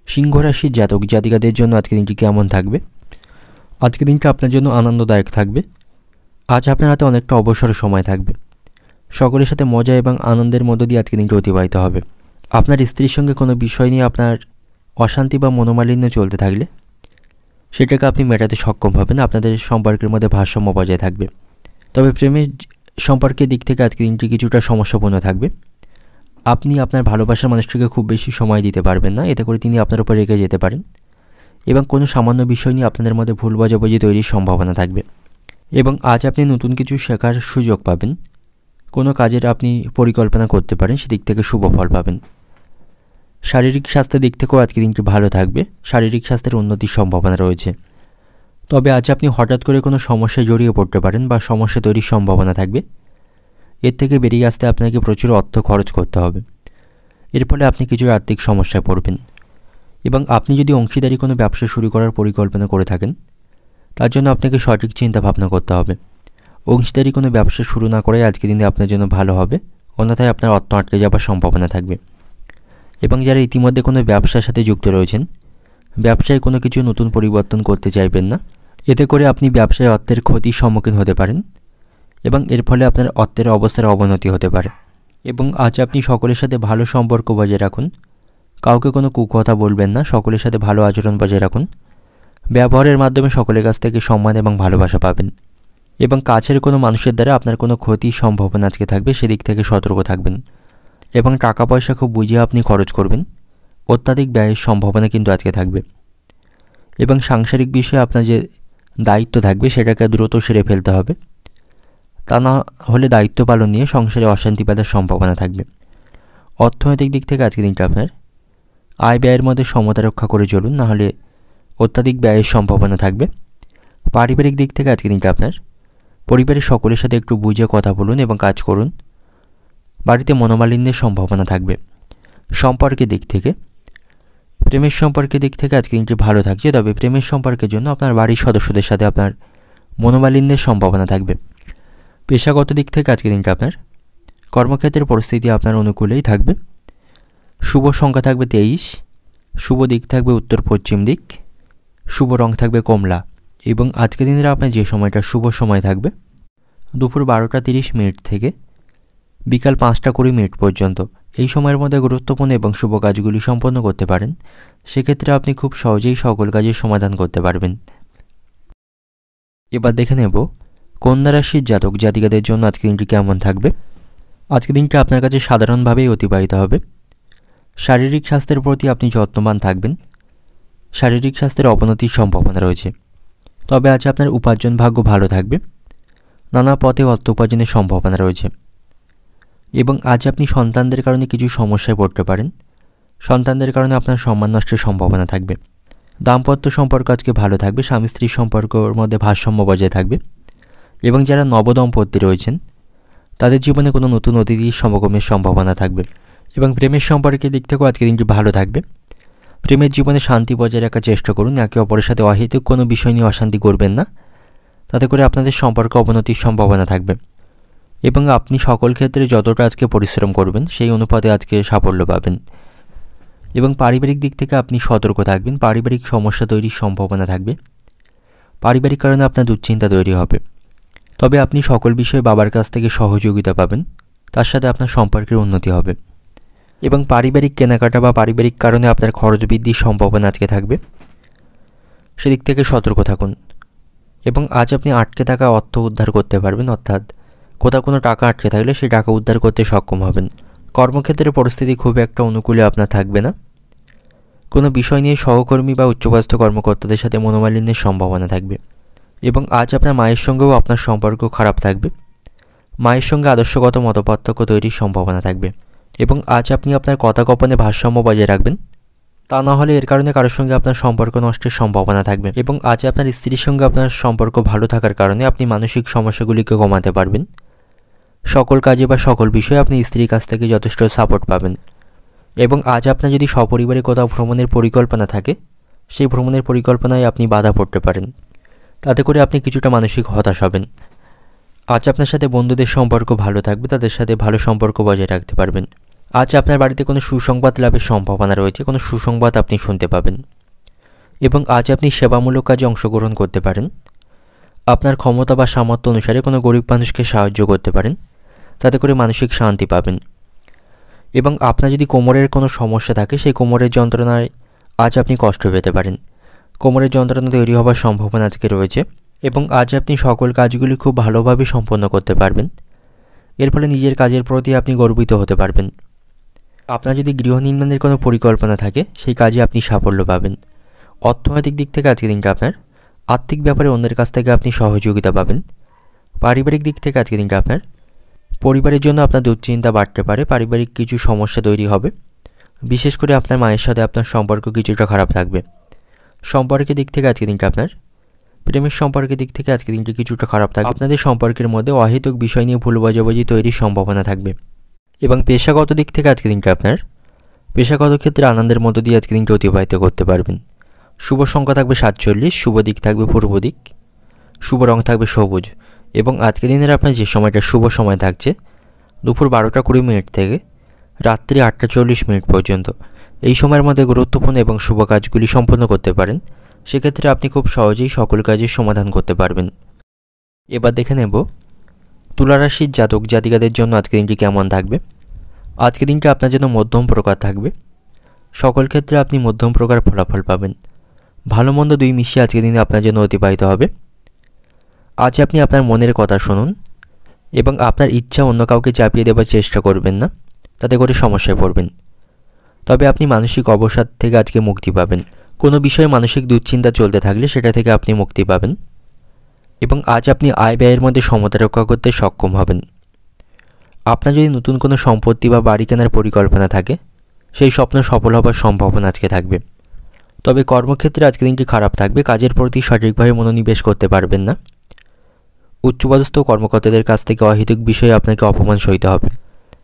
সিংহ রাশির জাতক জাতিকাদের জন্য আজকের দিনটি কেমন থাকবে। আজকের দিনটা আপনার জন্য আনন্দদায়ক থাকবে। আজ আপনার হাতে অনেকটা অবসর সময় থাকবে। সকলের সাথে মজা এবং আনন্দের মধ্য দিয়ে আজকের দিনটি অতিবাহিত হবে। আপনার স্ত্রীর সঙ্গে কোনো বিষয় নিয়ে আপনার অশান্তি বা মনোমালিন্য চলতে থাকলে সেটাকে আপনি মেটাতে সক্ষম হবেন। আপনাদের সম্পর্কের মধ্যে ভারসাম্য বজায় থাকবে। তবে প্রেমের সম্পর্কের দিক থেকে আজকের দিনটি কিছুটা সমস্যাপূর্ণ থাকবে। আপনি আপনার ভালোবাসার মানুষটিকে খুব বেশি সময় দিতে পারবেন না, এতে করে তিনি আপনার উপর রেগে যেতে পারেন এবং কোনো সামান্য বিষয় নিয়ে আপনাদের মধ্যে ভুল বোঝাবুঝি তৈরির সম্ভাবনা থাকবে। এবং আজ আপনি নতুন কিছু শেখার সুযোগ পাবেন। কোনো কাজের আপনি পরিকল্পনা করতে পারেন, সেদিক থেকে শুভ ফল পাবেন। শারীরিক স্বাস্থ্যের দিক থেকেও আজকের দিনটি ভালো থাকবে। শারীরিক স্বাস্থ্যের উন্নতির সম্ভাবনা রয়েছে। তবে আজ আপনি হঠাৎ করে কোনো সমস্যায় জড়িয়ে পড়তে পারেন বা সমস্যা তৈরির সম্ভাবনা থাকবে। এর থেকে বেরিয়ে আসতে আপনাকে প্রচুর অর্থ খরচ করতে হবে। এর ফলে আপনি কিছু আর্থিক সমস্যায় পড়বেন। এবং আপনি যদি অংশীদারি কোনো ব্যবসা শুরু করার পরিকল্পনা করে থাকেন, তার জন্য আপনাকে সঠিক চিন্তা ভাবনা করতে হবে। অংশীদারি কোনো ব্যবসা শুরু না করাই আজকের দিনে আপনার জন্য ভালো হবে, অন্যথায় আপনার অর্থ আটকে যাওয়ার সম্ভাবনা থাকবে। এবং যারা ইতিমধ্যে কোনো ব্যবসার সাথে যুক্ত রয়েছেন, ব্যবসায় কোনো কিছু নতুন পরিবর্তন করতে চাইবেন না। এতে করে আপনি ব্যবসায় অর্থের ক্ষতির সম্মুখীন হতে পারেন এবং এর ফলে আপনার অর্থের অবস্থার অবনতি হতে পারে। এবং আজ আপনি সকলের সাথে ভালো সম্পর্ক বজায় রাখুন। কাউকে কোনো কুকথা বলবেন না, সকলের সাথে ভালো আচরণ বজায় রাখুন। ব্যবহারের মাধ্যমে সকলের কাছ থেকে সম্মান এবং ভালোবাসা পাবেন। এবং কাছের কোনো মানুষের দ্বারা আপনার কোনো ক্ষতির সম্ভাবনা আজকে থাকবে, সেদিক থেকে সতর্ক থাকবেন। এবং টাকা পয়সা খুব বুঝিয়ে আপনি খরচ করবেন। অত্যাধিক ব্যয়ের সম্ভাবনা কিন্তু আজকে থাকবে। এবং সাংসারিক বিষয়ে আপনার যে দায়িত্ব থাকবে সেটাকে দ্রুত সেরে ফেলতে হবে। তা না হলে দায়িত্ব পালন নিয়ে সংসারে অশান্তি বাঁধার সম্ভাবনা থাকবে। অর্থনৈতিক দিক থেকে আজকের দিনটা আপনার আয় ব্যয়ের মধ্যে সমতা রক্ষা করে চলুন, নাহলে অত্যাধিক ব্যয়ের সম্ভাবনা থাকবে। পারিবারিক দিক থেকে আজকের দিনটা আপনার পরিবারের সকলের সাথে একটু বুঝে কথা বলুন এবং কাজ করুন। বাড়িতে মনোমালিন্যের সম্ভাবনা থাকবে। সম্পর্কের দিক থেকে প্রেমের সম্পর্কের দিক থেকে আজকের দিনটি ভালো থাকছে। তবে প্রেমের সম্পর্কের জন্য আপনার বাড়ির সদস্যদের সাথে আপনার মনোমালিন্যের সম্ভাবনা থাকবে। পেশাগত দিক থেকে আজকের দিনটা আপনার কর্মক্ষেত্রের পরিস্থিতি আপনার অনুকূলেই থাকবে। শুভ সংখ্যা থাকবে 23, শুভ দিক থাকবে উত্তর পশ্চিম দিক, শুভ রং থাকবে কমলা। এবং আজকের দিনের আপনার যে সময়টা শুভ সময় থাকবে দুপুর 12টা 30 মিনিট থেকে বিকাল 5টা 20 মিনিট পর্যন্ত। এই সময়ের মধ্যে গুরুত্বপূর্ণ এবং শুভ কাজগুলি সম্পন্ন করতে পারেন। সেক্ষেত্রে আপনি খুব সহজেই সকল কাজের সমাধান করতে পারবেন। এবার দেখে নেব কন্যা রাশির জাতক জাতিকাদের জন্য আজকের দিনটি কেমন থাকবে। আজকের দিনটা আপনার কাছে সাধারণভাবেই অতিবাহিত হবে। শারীরিক স্বাস্থ্যের প্রতি আপনি যত্নবান থাকবেন। শারীরিক স্বাস্থ্যের অবনতির সম্ভাবনা রয়েছে। তবে আজ আপনার উপার্জন ভাগ্য ভালো থাকবে। নানা পথে অর্থ উপার্জনের সম্ভাবনা রয়েছে। এবং আজ আপনি সন্তানদের কারণে কিছু সমস্যায় পড়তে পারেন। সন্তানদের কারণে আপনার সম্মান নষ্টের সম্ভাবনা থাকবে। দাম্পত্য সম্পর্ক আজকে ভালো থাকবে। স্বামী স্ত্রীর সম্পর্কের মধ্যে ভারসাম্য বজায় থাকবে। এবং যারা নবদম্পতি রয়েছেন তাদের জীবনে কোনো নতুন অতিথির সমাগমের সম্ভাবনা থাকবে। এবং প্রেমের সম্পর্কের দিক থেকেও আজকের দিনটি ভালো থাকবে। প্রেমের জীবনে শান্তি বজায় রাখার চেষ্টা করুন। একে অপরের সাথে অহেতুক কোনো বিষয় নিয়ে অশান্তি করবেন না, তাতে করে আপনাদের সম্পর্ক অবনতির সম্ভাবনা থাকবে। এবং আপনি সকল ক্ষেত্রে যতটা আজকে পরিশ্রম করবেন সেই অনুপাতে আজকে সাফল্য পাবেন। এবং পারিবারিক দিক থেকে আপনি সতর্ক থাকবেন। পারিবারিক সমস্যা তৈরির সম্ভাবনা থাকবে। পারিবারিক কারণে আপনার দুশ্চিন্তা তৈরি হবে। তবে আপনি সকল বিষয়ে বাবার কাছ থেকে সহযোগিতা পাবেন। তার সাথে আপনার সম্পর্কের উন্নতি হবে। এবং পারিবারিক কেনাকাটা বা পারিবারিক কারণে আপনার খরচ বৃদ্ধির সম্ভাবনা আজকে থাকবে। সেদিক থেকে সতর্ক থাকুন। এবং আজ আপনি আটকে থাকা অর্থ উদ্ধার করতে পারবেন, অর্থাৎ কোথাও কোনো টাকা আটকে থাকলে সেই টাকা উদ্ধার করতে সক্ষম হবেন। কর্মক্ষেত্রে পরিস্থিতি খুব একটা অনুকূলে আপনার থাকবে না। কোনো বিষয় নিয়ে সহকর্মী বা উচ্চপদস্থ কর্মকর্তাদের সাথে মনোমালিন্যের সম্ভাবনা থাকবে। এবং আজ আপনার মায়ের সঙ্গেও আপনার সম্পর্ক খারাপ থাকবে। মায়ের সঙ্গে আদর্শগত মতপার্থক্য তৈরির সম্ভাবনা থাকবে। এবং আজ আপনি আপনার কথা গোপনে ভারসাম্য বজায় রাখবেন। তা না হলে এর কারণে কারোর সঙ্গে আপনার সম্পর্ক নষ্টের সম্ভাবনা থাকবে। এবং আজ আপনার স্ত্রীর সঙ্গে আপনার সম্পর্ক ভালো থাকার কারণে আপনি মানসিক সমস্যাগুলিকে কমাতে পারবেন। সকল কাজে বা সকল বিষয়ে আপনি স্ত্রীর কাছ থেকে যথেষ্ট সাপোর্ট পাবেন। এবং আজ আপনার যদি সপরিবারে কোথাও ভ্রমণের পরিকল্পনা থাকে, সেই ভ্রমণের পরিকল্পনায় আপনি বাধা পড়তে পারেন। তাতে করে আপনি কিছুটা মানসিক হতাশ হবেন। আজ আপনার সাথে বন্ধুদের সম্পর্ক ভালো থাকবে, তাদের সাথে ভালো সম্পর্ক বজায় রাখতে পারবেন। আজ আপনার বাড়িতে কোনো সুসংবাদ লাভের সম্ভাবনা রয়েছে, কোনো সুসংবাদ আপনি শুনতে পাবেন। এবং আজ আপনি সেবামূলক কাজে অংশগ্রহণ করতে পারেন। আপনার ক্ষমতা বা সামর্থ্য অনুসারে কোনো গরিব মানুষকে সাহায্য করতে পারেন, তাতে করে মানসিক শান্তি পাবেন। এবং আপনার যদি কোমরের কোনো সমস্যা থাকে, সেই কোমরের যন্ত্রণায় আজ আপনি কষ্ট পেতে পারেন। কোমরের যন্ত্রণা তৈরি হওয়ার সম্ভাবনা আজকে রয়েছে। এবং আজ আপনি সকল কাজগুলি খুব ভালোভাবে সম্পন্ন করতে পারবেন। এর ফলে নিজের কাজের প্রতি আপনি গর্বিত হতে পারবেন। আপনার যদি গৃহ নির্মাণের কোনো পরিকল্পনা থাকে, সেই কাজে আপনি সাফল্য পাবেন। অর্থনৈতিক দিক থেকে আজকের দিনটা আপনার আর্থিক ব্যাপারে অন্যের কাছ থেকে আপনি সহযোগিতা পাবেন। পারিবারিক দিক থেকে আজকের দিনটা আপনার পরিবারের জন্য আপনার দুশ্চিন্তা বাড়তে পারে, পারিবারিক কিছু সমস্যা তৈরি হবে। বিশেষ করে আপনার মায়ের সাথে আপনার সম্পর্ক কিছুটা খারাপ থাকবে। সম্পর্কের দিক থেকে আজকের দিনটা আপনার প্রেমের সম্পর্কের দিক থেকে আজকের দিনটি কিছুটা খারাপ থাকবে। আপনাদের সম্পর্কের মধ্যে অহেতুক বিষয় নিয়ে ভুল বোঝাবুঝি তৈরির সম্ভাবনা থাকবে। এবং পেশাগত দিক থেকে আজকের দিনটা আপনার পেশাগত ক্ষেত্রে আনন্দের মধ্য দিয়ে আজকের দিনটি অতিবাহিত করতে পারবেন। শুভ সংখ্যা থাকবে 47, শুভ দিক থাকবে পূর্ব দিক, শুভ রং থাকবে সবুজ। এবং আজকের দিনের আপনার যে সময়টা শুভ সময় থাকছে দুপুর 12টা 20 মিনিট থেকে রাত্রি 8টা 40 মিনিট পর্যন্ত, এই সময়ের মধ্যে গুরুত্বপূর্ণ এবং শুভ কাজগুলি সম্পন্ন করতে পারেন। সেক্ষেত্রে আপনি খুব সহজেই সকল কাজের সমাধান করতে পারবেন। এবার দেখে নেব তুলা রাশির জাতক জাতিকাদের জন্য আজকের দিনটি কেমন থাকবে। আজকের দিনটা আপনার জন্য মধ্যম প্রকার থাকবে। সকল ক্ষেত্রে আপনি মধ্যম প্রকার ফলাফল পাবেন। ভালো মন্দ দুই মিশিয়ে আজকের দিনে আপনার জন্য অতিবাহিত হবে। আজ আপনি আপনার মনের কথা শুনুন এবং আপনার ইচ্ছা অন্য কাউকে চাপিয়ে দেওয়ার চেষ্টা করবেন না, তাতে করে সমস্যায় পড়বেন। তবে আপনি মানসিক অবসাদ থেকে আজকে মুক্তি পাবেন। কোনো বিষয়ে মানসিক দুশ্চিন্তা চলতে থাকলে সেটা থেকে আপনি মুক্তি পাবেন। এবং আজ আপনি আয় ব্যয়ের মধ্যে সমতা রক্ষা করতে সক্ষম হবেন। আপনার যদি নতুন কোনো সম্পত্তি বা বাড়ি কেনার পরিকল্পনা থাকে, সেই স্বপ্ন সফল হবার সম্ভাবনা আজকে থাকবে। তবে কর্মক্ষেত্রে আজকের দিনটি খারাপ থাকবে। কাজের প্রতি সঠিকভাবে মনোনিবেশ করতে পারবেন না। উচ্চপদস্থ কর্মকর্তাদের কাছ থেকে অহেতুক বিষয়ে আপনাকে অপমান সইতে হবে।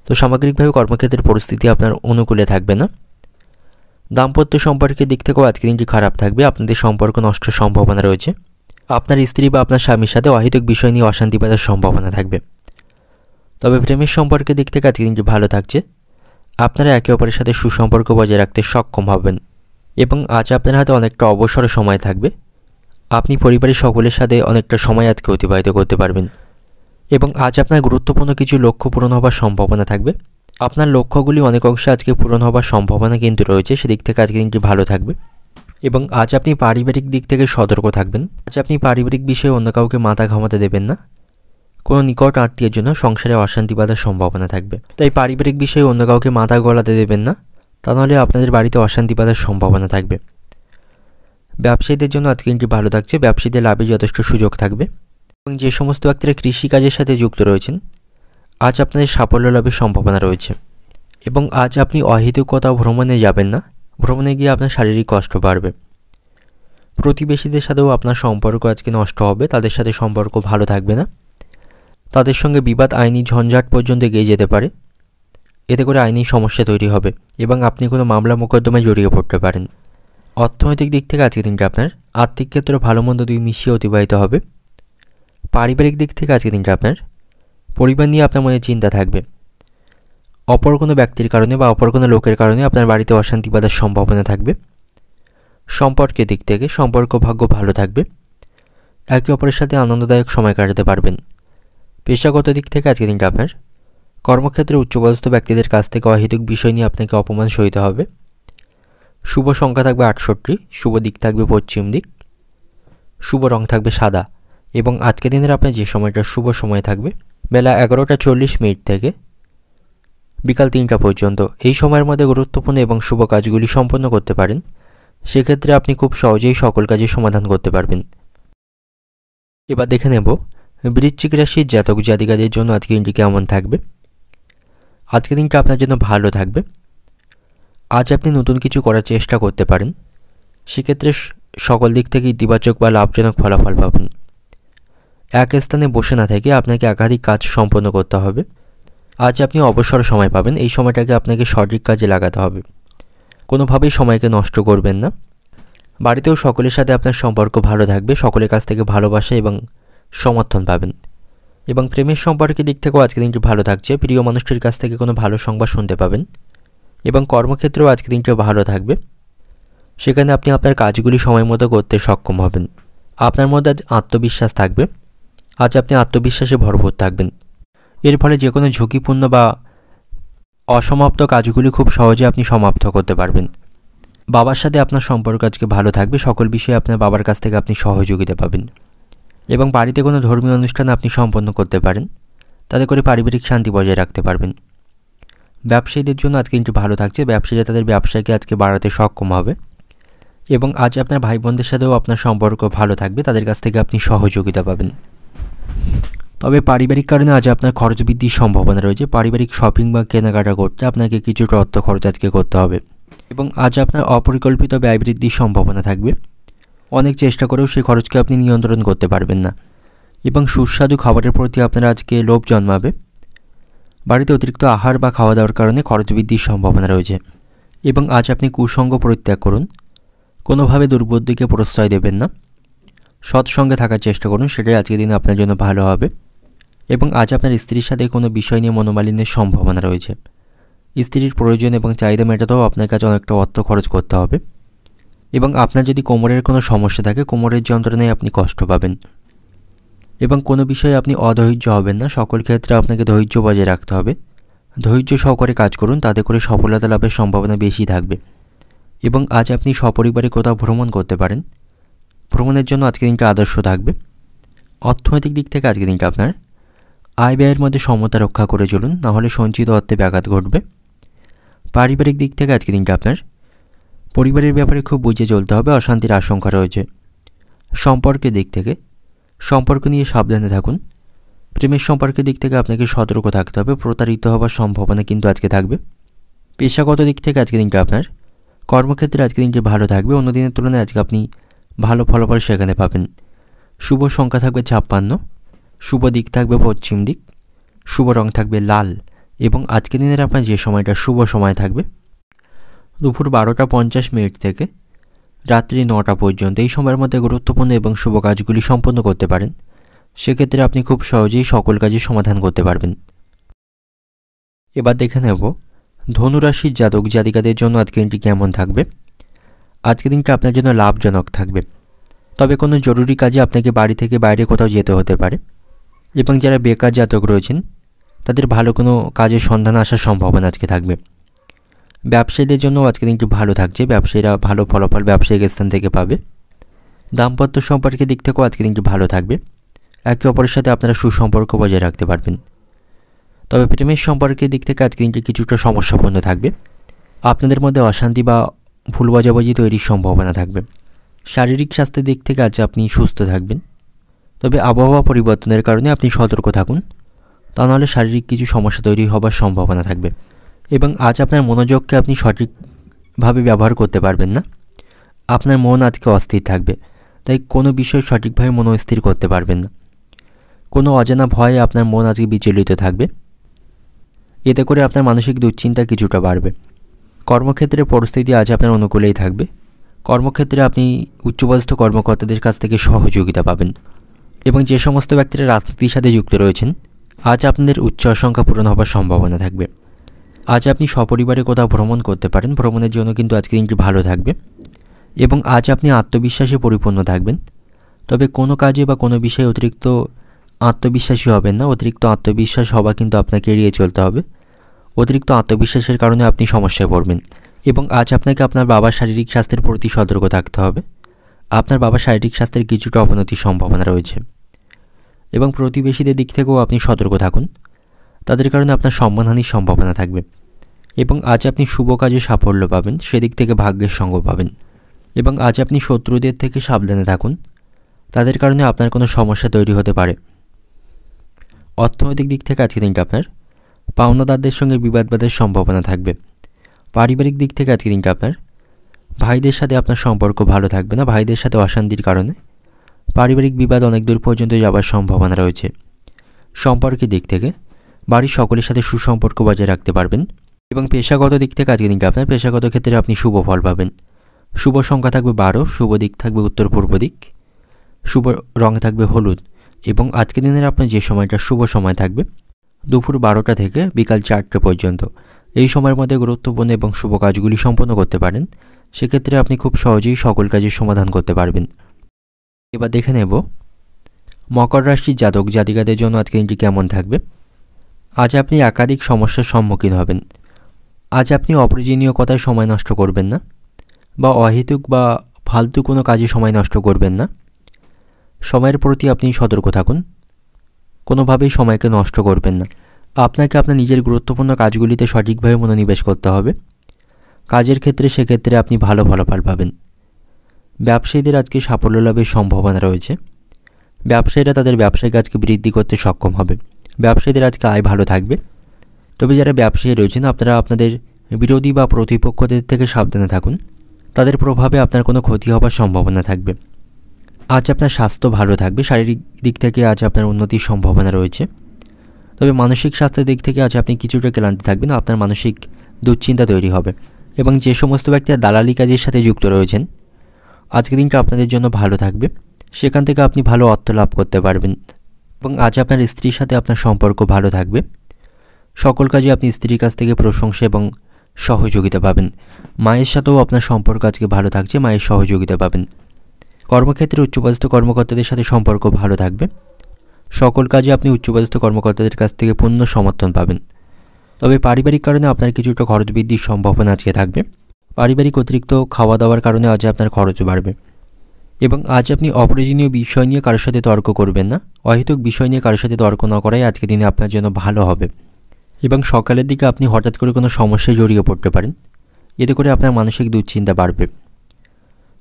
তো সামগ্রিকভাবে কর্মক্ষেত্রের পরিস্থিতি আপনার অনুকূলে থাকবে না। দাম্পত্য সম্পর্কের দিক থেকেও আজকের দিনটি খারাপ থাকবে। আপনাদের সম্পর্ক নষ্টের সম্ভাবনা রয়েছে। আপনার স্ত্রী বা আপনার স্বামীর সাথে অহেতুক বিষয় নিয়ে অশান্তি বাঁধার সম্ভাবনা থাকবে। তবে প্রেমের সম্পর্কের দিক থেকে আজকের দিনটি ভালো থাকছে। আপনারা একে অপরের সাথে সুসম্পর্ক বজায় রাখতে সক্ষম হবেন। এবং আজ আপনার হাতে অনেকটা অবসর সময় থাকবে। আপনি পরিবারের সকলের সাথে অনেকটা সময় আজকে অতিবাহিত করতে পারবেন। এবং আজ আপনার গুরুত্বপূর্ণ কিছু লক্ষ্য পূরণ হবার সম্ভাবনা থাকবে। আপনার লক্ষ্যগুলি অনেক অংশে আজকে পূরণ হবার সম্ভাবনা কিন্তু রয়েছে, সেদিক থেকে আজকের দিনটি ভালো থাকবে। এবং আজ আপনি পারিবারিক দিক থেকে সতর্ক থাকবেন। আজ আপনি পারিবারিক বিষয়ে অন্য কাউকে মাথা ঘামাতে দেবেন না। কোনো নিকট আত্মীয়ের জন্য সংসারে অশান্তি বাঁধার সম্ভাবনা থাকবে। তাই পারিবারিক বিষয়ে অন্য কাউকে মাথা গলাতে দেবেন না, তা নাহলে আপনাদের বাড়িতে অশান্তি বাঁধার সম্ভাবনা থাকবে। ব্যবসায়ীদের জন্য আজকে দিনটি ভালো থাকছে। ব্যবসায়ীদের লাভে যথেষ্ট সুযোগ থাকবে। এবং যে সমস্ত ব্যক্তিরা কৃষিকাজের সাথে যুক্ত রয়েছেন, আজ আপনাদের সাফল্য লাভের সম্ভাবনা রয়েছে। এবং আজ আপনি অহেতুক কোথাও ভ্রমণে যাবেন না। ভ্রমণে গিয়ে আপনার শারীরিক কষ্ট বাড়বে। প্রতিবেশীদের সাথেও আপনার সম্পর্ক আজকে নষ্ট হবে। তাদের সাথে সম্পর্ক ভালো থাকবে না। তাদের সঙ্গে বিবাদ, আইনি ঝঞ্ঝাট পর্যন্ত এগিয়ে যেতে পারে। এতে করে আইনি সমস্যা তৈরি হবে এবং আপনি কোনো মামলা মোকদ্দমায় জড়িয়ে পড়তে পারেন। অর্থনৈতিক দিক থেকে আজকের দিনটা আপনার আর্থিক ক্ষেত্রে ভালো মন্দ দুই মিশিয়ে অতিবাহিত হবে। পারিবারিক দিক থেকে আজকের দিনটা আপনার পরিবার নিয়ে আপনার মনে চিন্তা থাকবে। অপর কোনো ব্যক্তির কারণে বা অপর কোনো লোকের কারণে আপনার বাড়িতে অশান্তি বাঁধার সম্ভাবনা থাকবে। সম্পর্কের দিক থেকে সম্পর্ক ভাগ্য ভালো থাকবে। একে অপরের সাথে আনন্দদায়ক সময় কাটাতে পারবেন। পেশাগত দিক থেকে আজকের দিনটা আপনার কর্মক্ষেত্রে উচ্চপদস্থ ব্যক্তিদের কাছ থেকে অহেতুক বিষয় নিয়ে আপনাকে অপমান সইতে হবে। শুভ সংখ্যা থাকবে 68, শুভ দিক থাকবে পশ্চিম দিক, শুভ রং থাকবে সাদা। এবং আজকের দিনের আপনার যে সময়টা শুভ সময় থাকবে বেলা 11টা 40 মিনিট থেকে বিকাল 3টা পর্যন্ত, এই সময়ের মধ্যে গুরুত্বপূর্ণ এবং শুভ কাজগুলি সম্পন্ন করতে পারেন। সেক্ষেত্রে আপনি খুব সহজেই সকল কাজের সমাধান করতে পারবেন। এবার দেখে নেব বৃশ্চিক রাশির জাতক জাতিকাদের জন্য আজকের দিনটি কেমন থাকবে। আজকের দিনটা আপনার জন্য ভালো থাকবে। আজ আপনি নতুন কিছু করার চেষ্টা করতে পারেন, সেক্ষেত্রে সকল দিক থেকে ইতিবাচক বা লাভজনক ফলাফল পাবেন। এক স্থানে বসে না থেকে আপনাকে একাধিক কাজ সম্পন্ন করতে হবে। আজ আপনি অবসর সময় পাবেন, এই সময়টাকে আপনাকে সঠিক কাজে লাগাতে হবে। কোনোভাবেই সময়কে নষ্ট করবেন না। বাড়িতেও সকলের সাথে আপনার সম্পর্ক ভালো থাকবে, সকলের কাছ থেকে ভালোবাসা এবং সমর্থন পাবেন। এবং প্রেমের সম্পর্কের দিক থেকেও আজকের দিনটি ভালো থাকছে, প্রিয় মানুষটির কাছ থেকে কোনো ভালো সংবাদ শুনতে পাবেন। এবং কর্মক্ষেত্রেও আজকের দিনটি ভালো থাকবে, সেখানে আপনি আপনার কাজগুলি সময় মতো করতে সক্ষম হবেন। আপনার মধ্যে আজ আত্মবিশ্বাস থাকবে, আজ আপনি আত্মবিশ্বাসে ভরপুর থাকবেন। এর ফলে যে কোনো ঝুঁকিপূর্ণ বা অসমাপ্ত কাজগুলি খুব সহজে আপনি সমাপ্ত করতে পারবেন। বাবার সাথে আপনার সম্পর্ক আজকে ভালো থাকবে, সকল বিষয়ে আপনার বাবার কাছ থেকে আপনি সহযোগিতা পাবেন। এবং বাড়িতে কোনো ধর্মীয় অনুষ্ঠান আপনি সম্পন্ন করতে পারেন, তাতে করে পারিবারিক শান্তি বজায় রাখতে পারবেন। ব্যবসায়ীদের জন্য আজকে দিনটি ভালো থাকছে, ব্যবসায়ীরা তাদের ব্যবসাকে আজকে বাড়াতে সক্ষম হবে। এবং আজ আপনার ভাই বোনদের সাথেও আপনার সম্পর্ক ভালো থাকবে, তাদের কাছ থেকে আপনি সহযোগিতা পাবেন। তবে পারিবারিক কারণে আজ আপনার খরচ বৃদ্ধির সম্ভাবনা রয়েছে। পারিবারিক শপিং বা কেনাকাটা করতে আপনাকে কিছুটা অর্থ খরচ আজকে করতে হবে। এবং আজ আপনার অপরিকল্পিত ব্যয় বৃদ্ধির সম্ভাবনা থাকবে, অনেক চেষ্টা করেও সেই খরচকে আপনি নিয়ন্ত্রণ করতে পারবেন না। এবং সুস্বাদু খাবারের প্রতি আপনার আজকে লোভ জন্মাবে। বাড়িতে অতিরিক্ত আহার বা খাওয়া দাওয়ার কারণে খরচ বৃদ্ধির সম্ভাবনা রয়েছে। এবং আজ আপনি কুসঙ্গ পরিত্যাগ করুন, কোনোভাবে দুর্বুদ্ধিকে প্রশ্রয় দেবেন না, সৎসঙ্গে থাকার চেষ্টা করুন, সেটাই আজকের দিনে আপনার জন্য ভালো হবে। এবং আজ আপনার স্ত্রীর সাথে কোনো বিষয় নিয়ে মনোমালিন্যের সম্ভাবনা রয়েছে। স্ত্রীর প্রয়োজন এবং চাহিদা মেটাতেও আপনার কাছে অনেকটা অর্থ খরচ করতে হবে। এবং আপনার যদি কোমরের কোনো সমস্যা থাকে, কোমরের যন্ত্রণায় আপনি কষ্ট পাবেন। এবং কোনো বিষয়ে আপনি অধৈর্য হবেন না, সকল ক্ষেত্রে আপনাকে ধৈর্য বজায় রাখতে হবে। ধৈর্য সহকারে কাজ করুন, তাতে করে সফলতা লাভের সম্ভাবনা বেশি থাকবে। এবং আজ আপনি সপরিবারে কোথাও ভ্রমণ করতে পারেন, ভ্রমণের জন্য আজকের দিনটা আদর্শ থাকবে। অর্থনৈতিক দিক থেকে আজকের দিনটা আপনার আয় ব্যয়ের মধ্যে সমতা রক্ষা করে চলুন, নাহলে সঞ্চিত অর্থে ব্যাঘাত ঘটবে। পারিবারিক দিক থেকে আজকের দিনটা আপনার পরিবারের ব্যাপারে খুব বুঝে চলতে হবে, অশান্তির আশঙ্কা রয়েছে। সম্পর্কের দিক থেকে সম্পর্ক নিয়ে সাবধানে থাকুন। প্রেমের সম্পর্কের দিক থেকে আপনাকে সতর্ক থাকতে হবে, প্রতারিত হওয়ার সম্ভাবনা কিন্তু আজকে থাকবে। পেশাগত দিক থেকে আজকের দিনটা আপনার কর্মক্ষেত্রে আজকের দিনটি ভালো থাকবে, অন্য দিনের তুলনায় আজকে আপনি ভালো ফলাফল সেখানে পাবেন। শুভ সংখ্যা থাকবে 56, শুভ দিক থাকবে পশ্চিম দিক, শুভ রং থাকবে লাল। এবং আজকের দিনের আপনার যে সময়টা শুভ সময় থাকবে দুপুর 12:50 থেকে রাত্রি 9টা পর্যন্ত, এই সময়ের মধ্যে গুরুত্বপূর্ণ এবং শুভ কাজগুলি সম্পন্ন করতে পারেন। সেক্ষেত্রে আপনি খুব সহজেই সকল কাজের সমাধান করতে পারবেন। এবার দেখে নেব ধনুরাশির জাতক জাতিকাদের জন্য আজকের দিনটি কেমন থাকবে। আজকের দিনটা আপনার জন্য লাভজনক থাকবে, তবে কোনো জরুরি কাজে আপনাকে বাড়ি থেকে বাইরে কোথাও যেতে হতে পারে। এবং যারা বেকার জাতক রয়েছেন তাদের ভালো কোনো কাজের সন্ধান আসার সম্ভাবনা আজকে থাকবে। ব্যবসায়ীদের জন্য আজকের দিনটি ভালো থাকছে, ব্যবসায়ীরা ভালো ফলাফল ব্যবসায়িক স্থান থেকে পাবে। দাম্পত্য সম্পর্কের দিক থেকেও আজকের দিনটি ভালো থাকবে, একে অপরের সাথে আপনারা সুসম্পর্ক বজায় রাখতে পারবেন। তবে প্রেমের সম্পর্কের দিক থেকে আজকের দিনটি কিছুটা সমস্যাপূর্ণ থাকবে, আপনাদের মধ্যে অশান্তি বা ভুল বোঝাবুঝি তৈরির সম্ভাবনা থাকবে। শারীরিক স্বাস্থ্যের দিক থেকে আজ আপনি সুস্থ থাকবেন, তবে আবহাওয়া পরিবর্তনের কারণে আপনি সতর্ক থাকুন, তা নাহলে শারীরিক কিছু সমস্যা তৈরি হবার সম্ভাবনা থাকবে। এবং আজ আপনার মনোযোগকে আপনি সঠিকভাবে ব্যবহার করতে পারবেন না, আপনার মন আজকে অস্থির থাকবে, তাই কোনো বিষয় সঠিকভাবে মনস্থির করতে পারবেন না। কোনো অজানা ভয়ে আপনার মন আজকে বিচলিত থাকবে, এতে করে আপনার মানসিক দুশ্চিন্তা কিছুটা বাড়বে। কর্মক্ষেত্রে পরিস্থিতি আজ আপনার অনুকূলেই থাকবে, কর্মক্ষেত্রে আপনি উচ্চপদস্থ কর্মকর্তাদের কাছ থেকে সহযোগিতা পাবেন। এবং যে সমস্ত ব্যক্তিরা রাজনীতির সাথে যুক্ত রয়েছেন আজ আপনাদের উচ্চ আশঙ্কা পূরণ হবার সম্ভাবনা থাকবে। আজ আপনি সপরিবারে কোথাও ভ্রমণ করতে পারেন, ভ্রমণের জন্য কিন্তু আজকের দিনটি ভালো থাকবে। এবং আজ আপনি আত্মবিশ্বাসে পরিপূর্ণ থাকবেন, তবে কোনো কাজে বা কোনো বিষয়ে অতিরিক্ত আত্মবিশ্বাসী হবেন না, অতিরিক্ত আত্মবিশ্বাস হওয়া কিন্তু আপনাকে এড়িয়ে চলতে হবে। অতিরিক্ত আত্মবিশ্বাসের কারণে আপনি সমস্যায় পড়বেন। এবং আজ আপনাকে আপনার বাবার শারীরিক স্বাস্থ্যের প্রতি সতর্ক থাকতে হবে, আপনার বাবার শারীরিক স্বাস্থ্যের কিছুটা অবনতির সম্ভাবনা রয়েছে। এবং প্রতিবেশীদের দিক থেকেও আপনি সতর্ক থাকুন, তাদের কারণে আপনার সম্মানহানির সম্ভাবনা থাকবে। এবং আজ আপনি শুভ কাজে সাফল্য পাবেন, সেদিক থেকে ভাগ্যের সঙ্গ পাবেন। এবং আজ আপনি শত্রুদের থেকে সাবধানে থাকুন, তাদের কারণে আপনার কোনো সমস্যা তৈরি হতে পারে। অর্থনৈতিক দিক থেকে আজকের দিনটা আপনার পাওনাদারদের সঙ্গে বিবাদবাদের সম্ভাবনা থাকবে, পারিবারিক দিক থেকে আজকের দিনটা আপনার ভাইদের সাথে আপনার সম্পর্ক ভালো থাকবে না। ভাইদের সাথে অশান্তির কারণে পারিবারিক বিবাদ অনেক দূর পর্যন্ত যাওয়ার সম্ভাবনা রয়েছে। সম্পর্কের দিক থেকে বাড়ির সকলের সাথে সুসম্পর্ক বজায় রাখতে পারবেন। এবং পেশাগত দিক থেকে আজকের দিনটা আপনার পেশাগত ক্ষেত্রে আপনি শুভ ফল পাবেন। শুভ সংখ্যা থাকবে 12, শুভ দিক থাকবে উত্তর পূর্ব দিক, শুভ রং থাকবে হলুদ। এবং আজকের দিনের আপনার যে সময়টা শুভ সময় থাকবে দুপুর 12টা থেকে বিকাল 4টে পর্যন্ত। এই সময়ের মধ্যে গুরুত্বপূর্ণ এবং শুভ কাজগুলি সম্পন্ন করতে পারেন। সেক্ষেত্রে আপনি খুব সহজেই সকল কাজের সমাধান করতে পারবেন। এবার দেখে নেব মকর রাশির জাতক জাতিকাদের জন্য আজকের দিনটি কেমন থাকবে। আজ আপনি একাধিক সমস্যার সম্মুখীন হবেন। আজ আপনি অপ্রয়োজনীয় কথায় সময় নষ্ট করবেন না, বা অহেতুক বা ফালতু কোনো কাজে সময় নষ্ট করবেন না। সময়ের প্রতি আপনি সতর্ক থাকুন, কোনোভাবেই সময়কে নষ্ট করবেন না। আপনাকে আপনার নিজের গুরুত্বপূর্ণ কাজগুলিতে সঠিকভাবে মনোনিবেশ করতে হবে। কাজের ক্ষেত্রে সেক্ষেত্রে আপনি ভালো ফলাফল পাবেন। ব্যবসায়ীদের আজকে সাফল্য লাভের সম্ভাবনা রয়েছে। ব্যবসায়ীরা তাদের ব্যবসায়িক কাজকে বৃদ্ধি করতে সক্ষম হবে। ব্যবসায়ীদের আজকে আয় ভালো থাকবে। তবে যারা ব্যবসায়ী রয়েছেন আপনারা আপনাদের বিরোধী বা প্রতিপক্ষদের থেকে সাবধানে থাকুন। তাদের প্রভাবে আপনার কোনো ক্ষতি হবার সম্ভাবনা থাকবে। আজ আপনার স্বাস্থ্য ভালো থাকবে। শারীরিক দিক থেকে আজ আপনার উন্নতির সম্ভাবনা রয়েছে। তবে মানসিক স্বাস্থ্যের দিক থেকে আজ আপনি কিছুটা ক্লান্তি থাকবেন। আপনার মানসিক দুশ্চিন্তা তৈরি হবে। এবং যে সমস্ত ব্যক্তিরা দালালি কাজের সাথে যুক্ত রয়েছেন আজকের দিনটা আপনাদের জন্য ভালো থাকবে। সেখান থেকে আপনি ভালো অর্থ লাভ করতে পারবেন। এবং আজ আপনার স্ত্রীর সাথে আপনার সম্পর্ক ভালো থাকবে। সকল কাজে আপনি স্ত্রীর কাছ থেকে প্রশংসা এবং সহযোগিতা পাবেন। মায়ের সাথেও আপনার সম্পর্ক আজকে ভালো থাকছে, মায়ের সহযোগিতা পাবেন। কর্মক্ষেত্রে উচ্চপদস্থ কর্মকর্তাদের সাথে সম্পর্ক ভালো থাকবে। সকল কাজে আপনি উচ্চপদস্থ কর্মকর্তাদের কাছ থেকে পূর্ণ সমর্থন পাবেন। তবে পারিবারিক কারণে আপনার কিছুটা খরচ বৃদ্ধির সম্ভাবনা আজকে থাকবে। পারিবারিক অতিরিক্ত খাওয়া দাওয়ার কারণে আজ আপনার খরচ বাড়বে। এবং আজ আপনি অপ্রয়োজনীয় বিষয় নিয়ে কারোর সাথে তর্ক করবেন না। অহেতুক বিষয় নিয়ে কারোর সাথে তর্ক না করাই আজকের দিনে আপনার জন্য ভালো হবে। এবং সকালের দিকে আপনি হঠাৎ করে কোনো সমস্যায় জড়িয়ে পড়তে পারেন। এতে করে আপনার মানসিক দুশ্চিন্তা বাড়বে।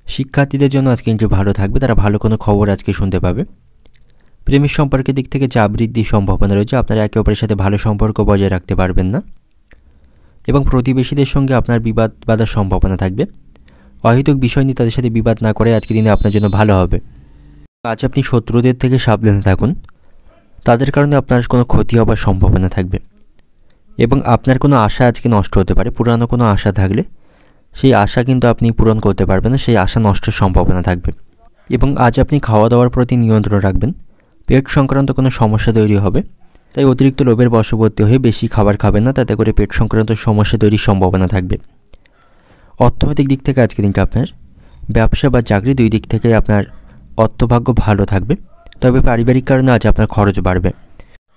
শিক্ষার্থীদের জন্য আজকে একটু ভালো থাকবে। তারা ভালো কোনো খবর আজকে শুনতে পাবে। প্রেমের সম্পর্কের দিক থেকে চাপ বৃদ্ধির সম্ভাবনা রয়েছে। আপনারা একে অপরের সাথে ভালো সম্পর্ক বজায় রাখতে পারবেন না। এবং প্রতিবেশীদের সঙ্গে আপনার বিবাদ বাঁধার সম্ভাবনা থাকবে। অহেতুক বিষয় নিয়ে তাদের সাথে বিবাদ না করে আজকের দিনে আপনার জন্য ভালো হবে। আজ আপনি শত্রুদের থেকে সাবধানে থাকুন। তাদের কারণে আপনার কোনো ক্ষতি হবার সম্ভাবনা থাকবে। এবং আপনার কোনো আশা আজকে নষ্ট হতে পারে। পুরানো কোনো আশা থাকলে সেই আশা কিন্তু আপনি পূরণ করতে পারবেন না, সেই আশা নষ্টের সম্ভাবনা থাকবে। এবং আজ আপনি খাওয়া দাওয়ার প্রতি নিয়ন্ত্রণ রাখবেন। পেট সংক্রান্ত কোনো সমস্যা তৈরি হবে, তাই অতিরিক্ত লোভের বশবর্তী হয়ে বেশি খাবার খাবেন না, তাতে করে পেট সংক্রান্ত সমস্যা তৈরির সম্ভাবনা থাকবে। অর্থনৈতিক দিক থেকে আজকের দিনটা আপনার ব্যবসা বা চাকরি দুই দিক থেকে আপনার অর্থভাগ্য ভালো থাকবে। তবে পারিবারিক কারণে আজ আপনার খরচ বাড়বে।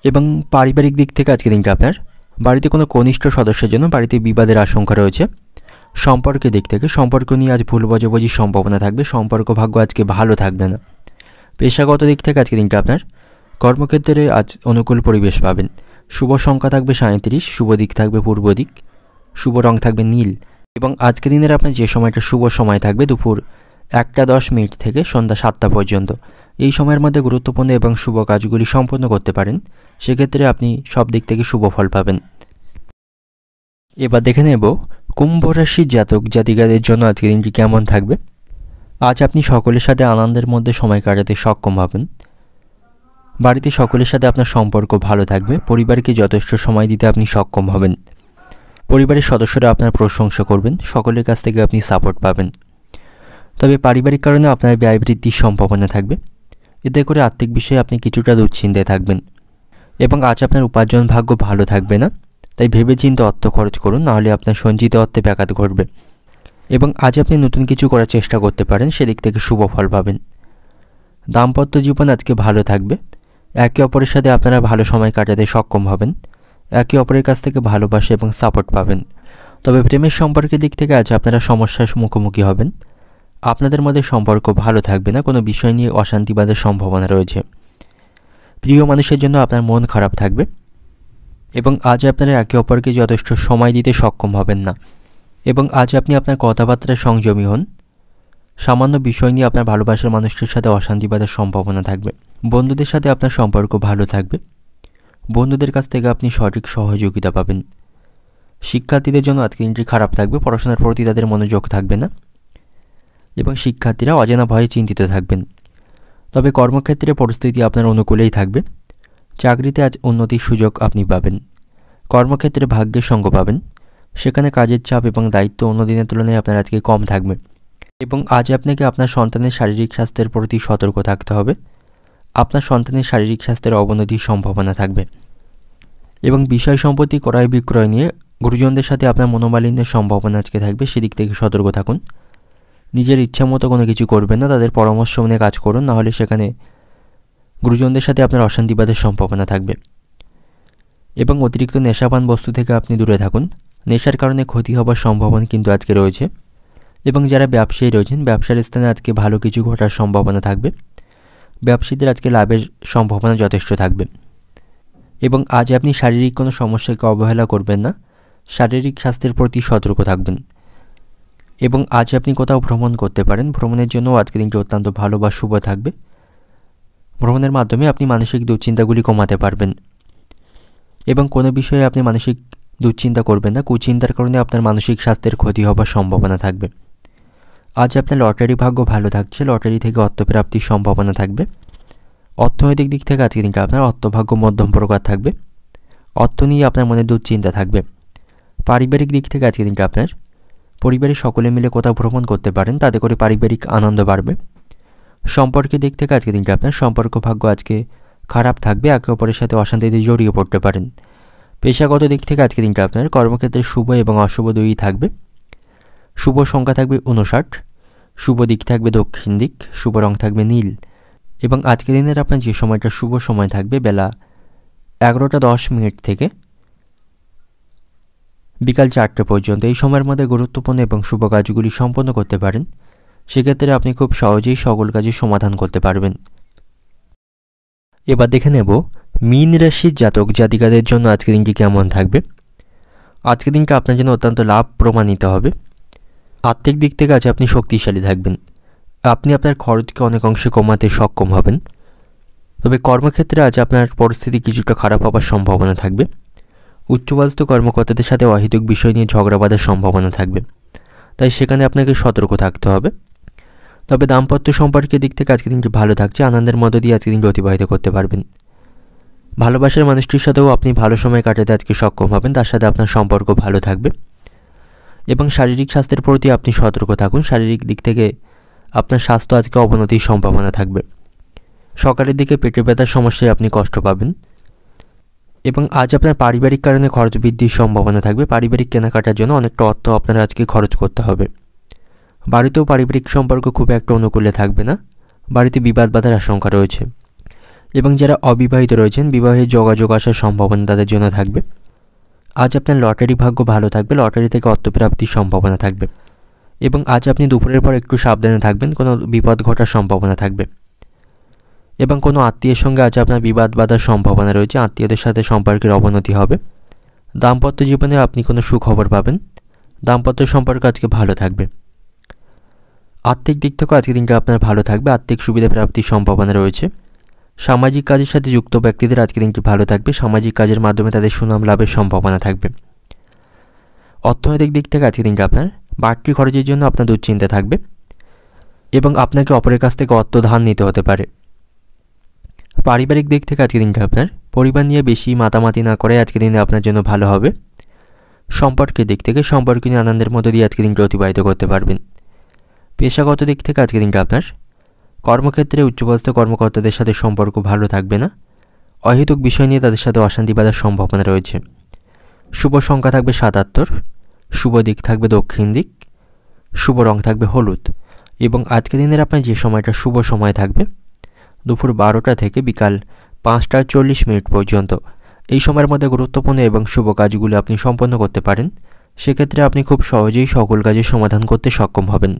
এবং পারিবারিক দিক থেকে আজকের দিনটা আপনার বাড়িতে কোনো কনিষ্ঠ সদস্যের জন্য বাড়িতে বিবাদের আশঙ্কা রয়েছে। সম্পর্কের দিক থেকে সম্পর্ক নিয়ে আজ ভুল বোঝাবুঝির সম্ভাবনা থাকবে। সম্পর্ক ভাগ্য আজকে ভালো থাকবে না। পেশাগত দিক থেকে আজকের দিনটা আপনার কর্মক্ষেত্রে আজ অনুকূল পরিবেশ পাবেন। শুভ সংখ্যা থাকবে 37, শুভ দিক থাকবে পূর্ব দিক, শুভ রং থাকবে নীল। এবং আজকের দিনের আপনার যে সময়টা শুভ সময় থাকবে দুপুর 1:10 থেকে সন্ধ্যা 7টা পর্যন্ত। এই সময়ের মধ্যে গুরুত্বপূর্ণ এবং শুভ কাজগুলি সম্পন্ন করতে পারেন। সেক্ষেত্রে আপনি সব দিক থেকে শুভ ফল পাবেন। এবার দেখে নেব কুম্ভ রাশির জাতক জাতিকাদের জন্য আজকের দিনটি কেমন থাকবে। আজ আপনি সকলের সাথে আনন্দের মধ্যে সময় কাটাতে সক্ষম হবেন। বাড়িতে সকলের সাথে আপনার সম্পর্ক ভালো থাকবে। পরিবারকে যথেষ্ট সময় দিতে আপনি সক্ষম হবেন। পরিবারের সদস্যরা আপনার প্রশংসা করবেন। সকলের কাছ থেকে আপনি সাপোর্ট পাবেন। তবে পারিবারিক কারণে আপনার ব্যয় বৃদ্ধির সম্ভাবনা থাকবে। এতে করে আর্থিক বিষয়ে আপনি কিছুটা দুশ্চিন্তায় থাকবেন। এবং আজ আপনার উপার্জন ভাগ্য ভালো থাকবে না, তাই ভেবেচিন্তে অর্থ খরচ করুন, নাহলে আপনার সঞ্চিত অর্থে ব্যাঘাত ঘটবে। এবং আজ আপনি নতুন কিছু করার চেষ্টা করতে পারেন, সেদিক থেকে শুভ ফল পাবেন। দাম্পত্য জীবন আজকে ভালো থাকবে। একে অপরের সাথে আপনারা ভালো সময় কাটাতে সক্ষম হবেন। একে অপরের কাছ থেকে ভালোবাসা এবং সাপোর্ট পাবেন। তবে প্রেমের সম্পর্কের দিক থেকে আজ আপনারা সমস্যার মুখোমুখি হবেন। আপনাদের মধ্যে সম্পর্ক ভালো থাকবে না, কোনো বিষয় নিয়ে অশান্তি বাঁধার সম্ভাবনা রয়েছে। প্রিয় মানুষের জন্য আপনার মন খারাপ থাকবে। এবং আজ আপনারা একে অপরকে যথেষ্ট সময় দিতে সক্ষম হবেন না। এবং আজ আপনি আপনার কথাবার্তায় সংযমী হন। সামান্য বিষয় নিয়ে আপনার ভালোবাসার মানুষটির সাথে অশান্তি বাঁধার সম্ভাবনা থাকবে। বন্ধুদের সাথে আপনার সম্পর্ক ভালো থাকবে। বন্ধুদের কাছ থেকে আপনি সঠিক সহযোগিতা পাবেন। শিক্ষার্থীদের জন্য আজকের দিনটি খারাপ থাকবে, পড়াশোনার প্রতি তাদের মনোযোগ থাকবে না এবং শিক্ষার্থীরা অজানা ভয়ে চিন্তিত থাকবেন। তবে কর্মক্ষেত্রে পরিস্থিতি আপনার অনুকূলেই থাকবে। চাকরিতে আজ উন্নতির সুযোগ আপনি পাবেন। কর্মক্ষেত্রে ভাগ্যের সঙ্গ পাবেন। সেখানে কাজের চাপ এবং দায়িত্ব অন্য দিনের তুলনায় আপনার আজকে কম থাকবে এবং আজ আপনাকে আপনার সন্তানের শারীরিক স্বাস্থ্যের প্রতি সতর্ক থাকতে হবে। আপনার সন্তানের শারীরিক স্বাস্থ্যের অবনতির সম্ভাবনা থাকবে এবং বিষয় সম্পত্তি ক্রয় বিক্রয় নিয়ে গুরুজনদের সাথে আপনার মনোমালিন্যের সম্ভাবনা আজকে থাকবে। সেদিক থেকে সতর্ক থাকুন। নিজের ইচ্ছা মতো কোনো কিছু করবেন না, তাদের পরামর্শ মেনে কাজ করুন, নাহলে সেখানে গুরুজনদের সাথে আপনার অশান্তিবাদের সম্ভাবনা থাকবে এবং অতিরিক্ত নেশাপান বস্তু থেকে আপনি দূরে থাকুন। নেশার কারণে ক্ষতি হবার সম্ভাবনা কিন্তু আজকে রয়েছে এবং যারা ব্যবসায়ী রয়েছেন ব্যবসার স্থানে আজকে ভালো কিছু ঘটার সম্ভাবনা থাকবে। ব্যবসায়ীদের আজকে লাভের সম্ভাবনা যথেষ্ট থাকবে এবং আজ আপনি শারীরিক কোনো সমস্যাকে অবহেলা করবেন না। শারীরিক স্বাস্থ্যের প্রতি সতর্ক থাকবেন এবং আজ আপনি কোথাও ভ্রমণ করতে পারেন। ভ্রমণের জন্য আজকের দিনটি অত্যন্ত ভালো বা শুভ থাকবে। ভ্রমণের মাধ্যমে আপনি মানসিক দুশ্চিন্তাগুলি কমাতে পারবেন এবং কোনো বিষয়ে আপনি মানসিক দুশ্চিন্তা করবেন না। কুচিন্তার কারণে আপনার মানসিক স্বাস্থ্যের ক্ষতি হবার সম্ভাবনা থাকবে। আজ আপনার লটারি ভাগ্য ভালো থাকছে। লটারি থেকে অর্থপ্রাপ্তির সম্ভাবনা থাকবে। অর্থনৈতিক দিক থেকে আজকের দিনটা আপনার অর্থভাগ্য মধ্যম প্রকার থাকবে। অর্থ নিয়ে আপনার মনে দুশ্চিন্তা থাকবে। পারিবারিক দিক থেকে আজকের দিনটা আপনার পরিবারের সকলে মিলে কোথাও ভ্রমণ করতে পারেন, তাতে করে পারিবারিক আনন্দ বাড়বে। সম্পর্কের দিক থেকে আজকের দিনটা আপনার সম্পর্ক ভাগ্য আজকে খারাপ থাকবে। একে অপরের সাথে অশান্তিতে জড়িয়ে পড়তে পারেন। পেশাগত দিক থেকে আজকের দিনটা আপনার কর্মক্ষেত্রে শুভ এবং অশুভ দুইই থাকবে। শুভ সংখ্যা থাকবে 59, শুভ দিক থাকবে দক্ষিণ দিক, শুভ রং থাকবে নীল এবং আজকের দিনের আপনার যে সময়টা শুভ সময় থাকবে বেলা 11:10 থেকে বিকাল 4টে পর্যন্ত। এই সময়ের মধ্যে গুরুত্বপূর্ণ এবং শুভ কাজগুলি সম্পন্ন করতে পারেন। সেক্ষেত্রে আপনি খুব সহজেই সকল কাজের সমাধান করতে পারবেন। এবার দেখে নেব মীন রাশির জাতক জাতিকাদের জন্য আজকের দিনটি কেমন থাকবে। আজকের দিনটা আপনার জন্য অত্যন্ত লাভ প্রমাণিত হবে। আর্থিক দিক থেকে আজ আপনি শক্তিশালী থাকবেন। আপনি আপনার খরচকে অনেক অংশে কমাতে সক্ষম হবেন। তবে কর্মক্ষেত্রে আজ আপনার পরিস্থিতি কিছুটা খারাপ হবার সম্ভাবনা থাকবে। উচ্চপদস্থ কর্মকর্তাদের সাথে অহেতুক বিষয় নিয়ে ঝগড়া বাঁধার সম্ভাবনা থাকবে, তাই সেখানে আপনাকে সতর্ক থাকতে হবে। তবে দাম্পত্য সম্পর্কের দিক থেকে আজকের দিনটি ভালো থাকছে। আনন্দের মধ্য দিয়ে আজকের দিনটি অতিবাহিত করতে পারবেন। ভালোবাসার মানুষটির সাথেও আপনি ভালো সময় কাটাতে আজকে সক্ষম হবেন। তার সাথে আপনার সম্পর্ক ভালো থাকবে এবং শারীরিক স্বাস্থ্যের প্রতি আপনি সতর্ক থাকুন। শারীরিক দিক থেকে আপনার স্বাস্থ্য আজকে অবনতির সম্ভাবনা থাকবে। সকালের দিকে পেটে ব্যথার সমস্যায় আপনি কষ্ট পাবেন এবং আজ আপনার পারিবারিক কারণে খরচ বৃদ্ধির সম্ভাবনা থাকবে। পারিবারিক কেনাকাটার জন্য অনেকটা অর্থ আপনার আজকে খরচ করতে হবে। বাড়িতেও পারিবারিক সম্পর্ক খুব একটা অনুকূলে থাকবে না। বাড়িতে বিবাদ বাঁধার আশঙ্কা রয়েছে এবং যারা অবিবাহিত রয়েছেন বিবাহে যোগাযোগ আসার সম্ভাবনা তাদের জন্য থাকবে। আজ আপনার লটারি ভাগ্য ভালো থাকবে। লটারি থেকে অর্থপ্রাপ্তির সম্ভাবনা থাকবে এবং আজ আপনি দুপুরের পর একটু সাবধানে থাকবেন। কোনো বিপদ ঘটার সম্ভাবনা থাকবে এবং কোনো আত্মীয়ের সঙ্গে আজ আপনার বিবাদ বাঁধার সম্ভাবনা রয়েছে। আত্মীয়দের সাথে সম্পর্কের অবনতি হবে। দাম্পত্য জীবনে আপনি কোনো সুখবর পাবেন। দাম্পত্য সম্পর্ক আজকে ভালো থাকবে। আর্থিক দিক থেকেও আজকের দিনটা আপনার ভালো থাকবে। আর্থিক সুবিধা প্রাপ্তির সম্ভাবনা রয়েছে। সামাজিক কাজের সাথে যুক্ত ব্যক্তিদের আজকের দিনটি ভালো থাকবে। সামাজিক কাজের মাধ্যমে তাদের সুনাম লাভের সম্ভাবনা থাকবে। অর্থনৈতিক দিক থেকে আজকের দিনটা আপনার বাড়তি খরচের জন্য আপনার দুশ্চিন্তা থাকবে এবং আপনাকে অপরের কাছ থেকে অর্থ ধার নিতে হতে পারে। পারিবারিক দিক থেকে আজকের দিনটা আপনার পরিবার নিয়ে বেশি মাতামাতি না করে আজকের দিনে আপনার জন্য ভালো হবে। সম্পর্কের দিক থেকে সম্পর্ক নিয়ে আনন্দের মধ্য দিয়ে আজকের দিনটা অতিবাহিত করতে পারবেন। পেশাগত দিক থেকে আজকের দিনটা আপনার কর্মক্ষেত্রে উচ্চপদস্থ কর্মকর্তাদের সাথে সম্পর্ক ভালো থাকবে না। অহেতুক বিষয় নিয়ে তাদের সাথে অশান্তি বাঁধার সম্ভাবনা রয়েছে। শুভ সংখ্যা থাকবে 77, শুভ দিক থাকবে দক্ষিণ দিক, শুভ রং থাকবে হলুদ এবং আজকের দিনের আপনার যে সময়টা শুভ সময় থাকবে দুপুর 12টা থেকে বিকাল 5:40 পর্যন্ত। এই সময়ের মধ্যে গুরুত্বপূর্ণ এবং শুভ কাজগুলো আপনি সম্পন্ন করতে পারেন। সেক্ষেত্রে আপনি খুব সহজেই সকল কাজের সমাধান করতে সক্ষম হবেন।